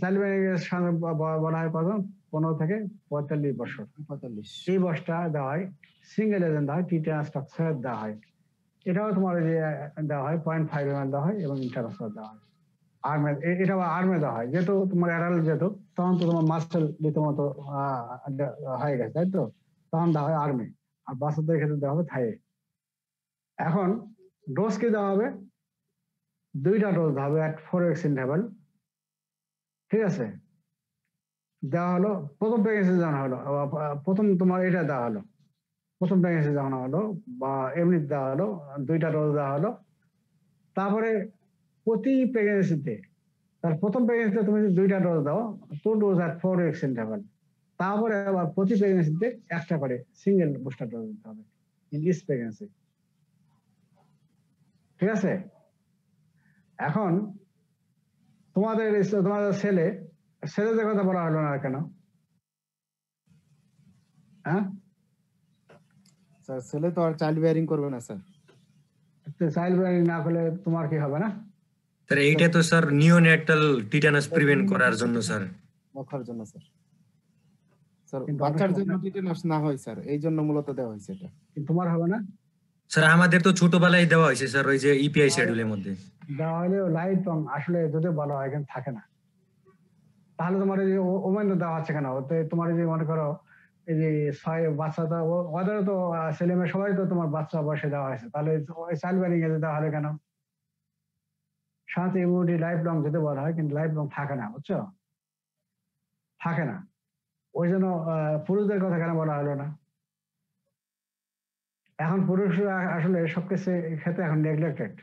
child bearing বলা হয় কত, 15 থেকে 45 বছর। 45। এই বয়সটা দেওয়া হয়, সিঙ্গেল এজেন্ট দেওয়া হয়, টিটেনাস টক্সাইড দেওয়া হয়। এটাও তোমার ওই যে দেওয়া হয় 0.5 ml দেওয়া হয় এবং ইন্টারভেনশন দেওয়া হয়। আর্মে এটা আর্মে দেওয়া হয়, যেহেতু তোমার অ্যাডাল্ট যেহেতু তখন তো তোমার মাস্টার রীতিমতো হয়ে গেছে, তাই তো, তখন দেওয়া হয় আর্মে। আর বাচ্চাদের ক্ষেত্রে দেওয়া হবে থাইয়ে। এখন ডোজ কি দেওয়া হবে, 2টা ডোজ দেওয়া হবে at 4x ইন্টারভ্যাল। ঠিক আছে, দেওয়া হলো প্রথম প্রেগনেন্সি যখন হলো, প্রথম তোমার এটা দেওয়া হলো, প্রথম প্রেগনেন্সি যখন হলো বা এমনি দেওয়া হলো, 2টা ডোজ দেওয়া হলো। তারপরে প্রতি প্রেগনেন্সিতে, তার প্রথম প্রেগনেন্সিতে তুমি যদি 2টা ডোজ দাও, 2 ডোজ at 4x ইন্টারভ্যাল। তারপরে আবার প্রতি প্রেগনেন্সিতে একটা করে সিঙ্গেল বুস্টার ডোজ দিতে হবে ইন ইচ প্রেগনেন্সি। ঠিক আছে, এখন তোমাদের ছেলেদের কথা বলা হলো না কেন? হ্যাঁ, স্যার ছেলে তো আর চাইল্ড বেয়ারিং করবে না স্যার। চাইল্ড বেয়ারিং না করলে তোমার কি হবে না? স্যার এইটা তো স্যার নিওনেটাল টিটানাস প্রিভেন্ট করার জন্য স্যার। রাখার জন্য স্যার। স্যার কিন্তু বাচ্চার জন্য টিটেনাস না হয় স্যার, এই জন্য মূলত দেওয়া হয়েছে এটা। তোমার হবে না? স্যার আমাদের তো ছোটবেলায় দেওয়া হয়েছে স্যার, ওই যে ইপিআই শিডিউলের মধ্যে। দেওয়া হলেও লাইফ লং আসলে যদি বলা হয় কিন্তু থাকে না। তাহলে তোমার এই যে ওমেন দেওয়া হচ্ছে কেন? ওতে তোমার এই যে মনে করো এই যে 6 বাচ্চা তো ওদেরও তো ছেলে মেয়ে সবাই তো তোমার বাচ্চা বয়সে দেওয়া হয়েছে, তাহলে ওই চাইল্ড বেয়ারিং এ দেওয়া হলে কেন? সাথে ইমিউনিটি লাইফ লং যদি বলা হয় কিন্তু লাইফ লং থাকে না, বুঝছো, থাকে না। ওই জন্য পুরুষদের কথা কেন বলা হলো না? এখন পুরুষরা আসলে সবকিছু ক্ষেত্রে এখন নেগলেক্টেড,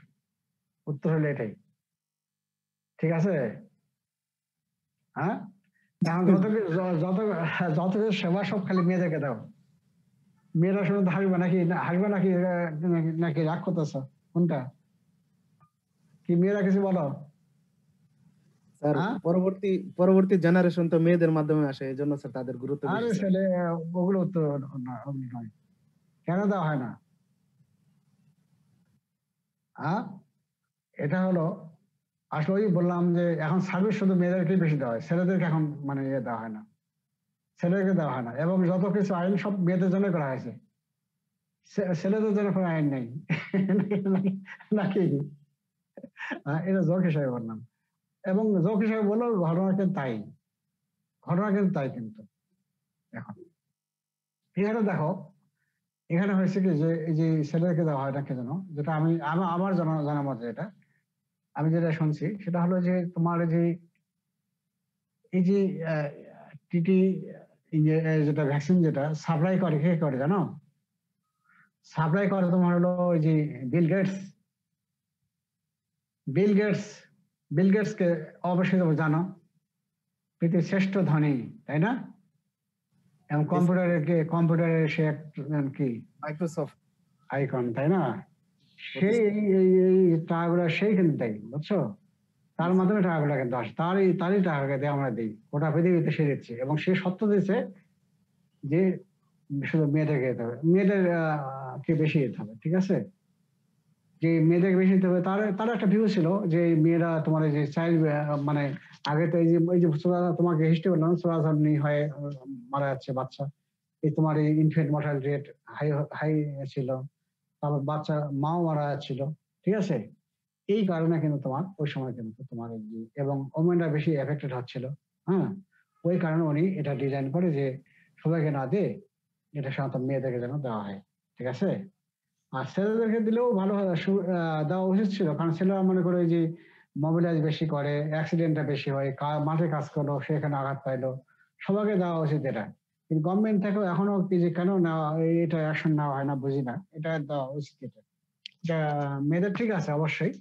উত্তর হলো এটাই। ঠিক আছে, হ্যাঁ, এখন যত যত সেবা সব খালি মেয়েদেরকে দাও। মেয়েরা শুধু হাসবে নাকি, হাসবে নাকি, নাকি রাগ করতেছ, কোনটা? কি মেয়েরা কিছু বলো? স্যার হ্যাঁ, পরবর্তী জেনারেশন তো মেয়েদের মাধ্যমে আসে, এই জন্য স্যার তাদের গুরুত্ব বেশি আরে স্যার। ছেলে ওগুলো উত্তর নয়, কেন দেওয়া হয় না? হ্যাঁ, এটা হলো আসলে ওই বললাম যে এখন সার্ভিস শুধু মেয়েদেরকেই বেশি দেওয়া হয়, ছেলেদেরকে এখন মানে ইয়ে দেওয়া হয় না, ছেলেদেরকে দেওয়া হয় না। এবং যত কিছু আইন সব মেয়েদের জন্য করা হয়েছে, ছেলেদের জন্য কোনো আইন নেই নাকি? এটা জোক হিসাবে বললাম, এবং জোক হিসাবে বললেও ঘটনা কিন্তু তাই, ঘটনা কিন্তু তাই। কিন্তু এখন এখানে দেখো, এখানে হয়েছে কি যে এই যে ছেলেদেরকে দেওয়া হয় না কে যেন, যেটা আমি আমার জানা মতে যেটা আমি যেটা শুনছি সেটা হলো যে তোমার এই যে টিটি যেটা ভ্যাকসিন যেটা সাপ্লাই করে, কে করে জানো? সাপ্লাই করে তোমার হলো ওই যে Bill Gates. Bill Gates, Bill Gates কে অবশ্যই তুমি জানো, পৃথিবীর শ্রেষ্ঠ ধনী, তাই না? এবং কম্পিউটারের সে কি মাইক্রোসফট। আইকন, তাই না? সেই এই টাকাগুলো সেই কিন্তু দেয়, বুঝছো, তার মাধ্যমে টাকাগুলো কিন্তু আসে, তারই টাকা দিয়ে আমরা দিই, গোটা পৃথিবীতে সে দিচ্ছে। এবং সে সত্য দিচ্ছে যে শুধু মেয়েদেরকে যেতে হবে, মেয়েদের কে বেশি যেতে হবে। ঠিক আছে, যে মেয়েদেরকে বেশি দিতে হবে, তার একটা ভিউ ছিল যে মেয়েরা তোমার এই যে চাইল্ড মানে আগে তো এই যে তোমাকে হিস্ট্রি বললাম, চোরাচালানি হয়ে মারা যাচ্ছে বাচ্চা, এই তোমার এই infant mortality rate high high ছিল, তারপর বাচ্চা মাও মারা যাচ্ছিল। ঠিক আছে, এই কারণে কিন্তু তোমার ওই সময় কিন্তু তোমার এই যে এবং ওমেনরা বেশি এফেক্টেড হচ্ছিল। হ্যাঁ, ওই কারণে উনি এটা ডিজাইন করে যে সবাইকে না দিয়ে এটা সাধারণত মেয়েদেরকে যেন দেওয়া হয়। ঠিক আছে, আর ছেলেদেরকে দিলেও ভালো দেওয়া উচিত ছিল, কারণ ছেলেরা মনে করে যে মোবিলাইজ বেশি করে, অ্যাক্সিডেন্টটা বেশি হয়, মাঠে কাজ করলো সেখানে আঘাত পাইলো, সবাইকে দেওয়া উচিত এটা। কিন্তু গভর্নমেন্ট থেকেও এখনো কি যে কেন নেওয়া এটা অ্যাকশন নেওয়া হয় না বুঝি না, এটা দেওয়া উচিত। এটা মেয়েদের ঠিক আছে অবশ্যই।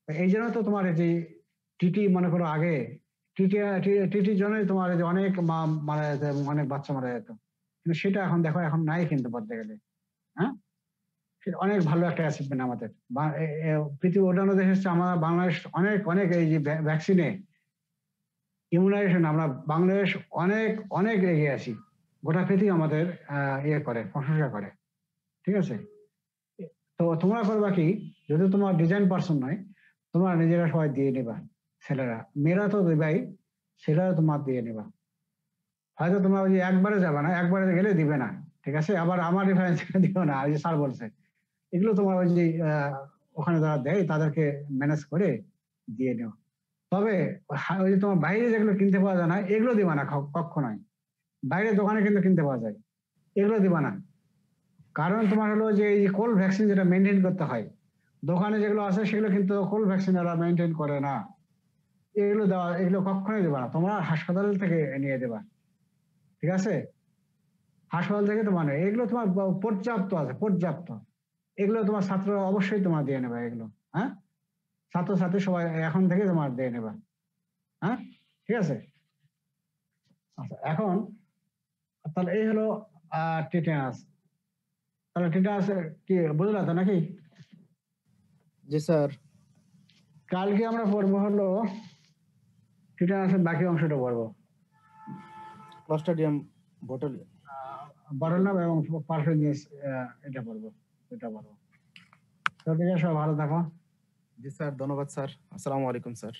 এই জন্য তো তোমার এই যে টিটি মনে করো আগে টিটি টিটির জন্যই তোমার এই যে অনেক মা মারা যেত এবং অনেক বাচ্চা মারা যেত, কিন্তু সেটা এখন দেখো এখন নাই কিন্তু বলতে গেলে। হ্যাঁ, সেটা অনেক ভালো একটা অ্যাচিভমেন্ট আমাদের। পৃথিবীর অন্যান্য দেশ হচ্ছে, আমরা বাংলাদেশ অনেক অনেক এই যে ভ্যাকসিনে ইমিউনাইজেশন আমরা বাংলাদেশ অনেক অনেক এগিয়ে আছি, গোটা পৃথিবী আমাদের ইয়ে করে, প্রশংসা করে। ঠিক আছে, তো তোমরা করবা কি, যদি তোমার ডিজাইন পার্সন নয় তোমরা নিজেরা সবাই দিয়ে নেবা, ছেলেরা, মেয়েরা তো দিবাই, সেটা তোমার দিয়ে নেবা। হয়তো তোমরা ওই যে একবারে যাবে না, একবারে গেলে দিবে না, ঠিক আছে? আবার আমার রেফারেন্স দিও না, ওই যে স্যার বলছে এগুলো তোমার ওই যে ওখানে যারা দেয় তাদেরকে ম্যানেজ করে দিয়ে নিও। তবে ওই যে তোমার বাইরে যেগুলো কিনতে পাওয়া যায় না এগুলো দিবা না কখনোই। বাইরে দোকানে কিন্তু কিনতে পাওয়া যায়, এগুলো দিবা না। কারণ তোমার হলো যে এই কোল্ড ভ্যাকসিন যেটা মেনটেন করতে হয়, দোকানে যেগুলো আছে সেগুলো কিন্তু কোল্ড ভ্যাকসিন এরা মেনটেন করে না। এগুলো দেওয়া, এগুলো কখনোই দেবা না, তোমরা হাসপাতাল থেকে নিয়ে দেবা, ঠিক আছে? হাসপাতাল থেকে তোমার নেই, এগুলো তোমার পর্যাপ্ত আছে, পর্যাপ্ত। এগুলো তোমার ছাত্ররা অবশ্যই তোমার দিয়ে নেবে এগুলো, হ্যাঁ? ছাত্রছাত্রী সবাই এখন থেকে তোমার দিয়ে নেবা, হ্যাঁ, ঠিক আছে? আচ্ছা, এখন তাহলে এই হলো টিটেনাস। তাহলে টিটেনাস কি বুঝলা তো নাকি? জি স্যার। কালকে আমরা পড়বো হলো টিটেনাসের বাকি অংশটা পড়বো, ক্লস্ট্রিডিয়াম বোটুলিয়া। বটলনাপ এবং পারফেনিয়াস, এটা পড়বো, এটা পড়বো। তো ঠিক আছে, সবাই ভালো থাকো। জি স্যার, ধন্যবাদ স্যার। আসসালামু আলাইকুম স্যার।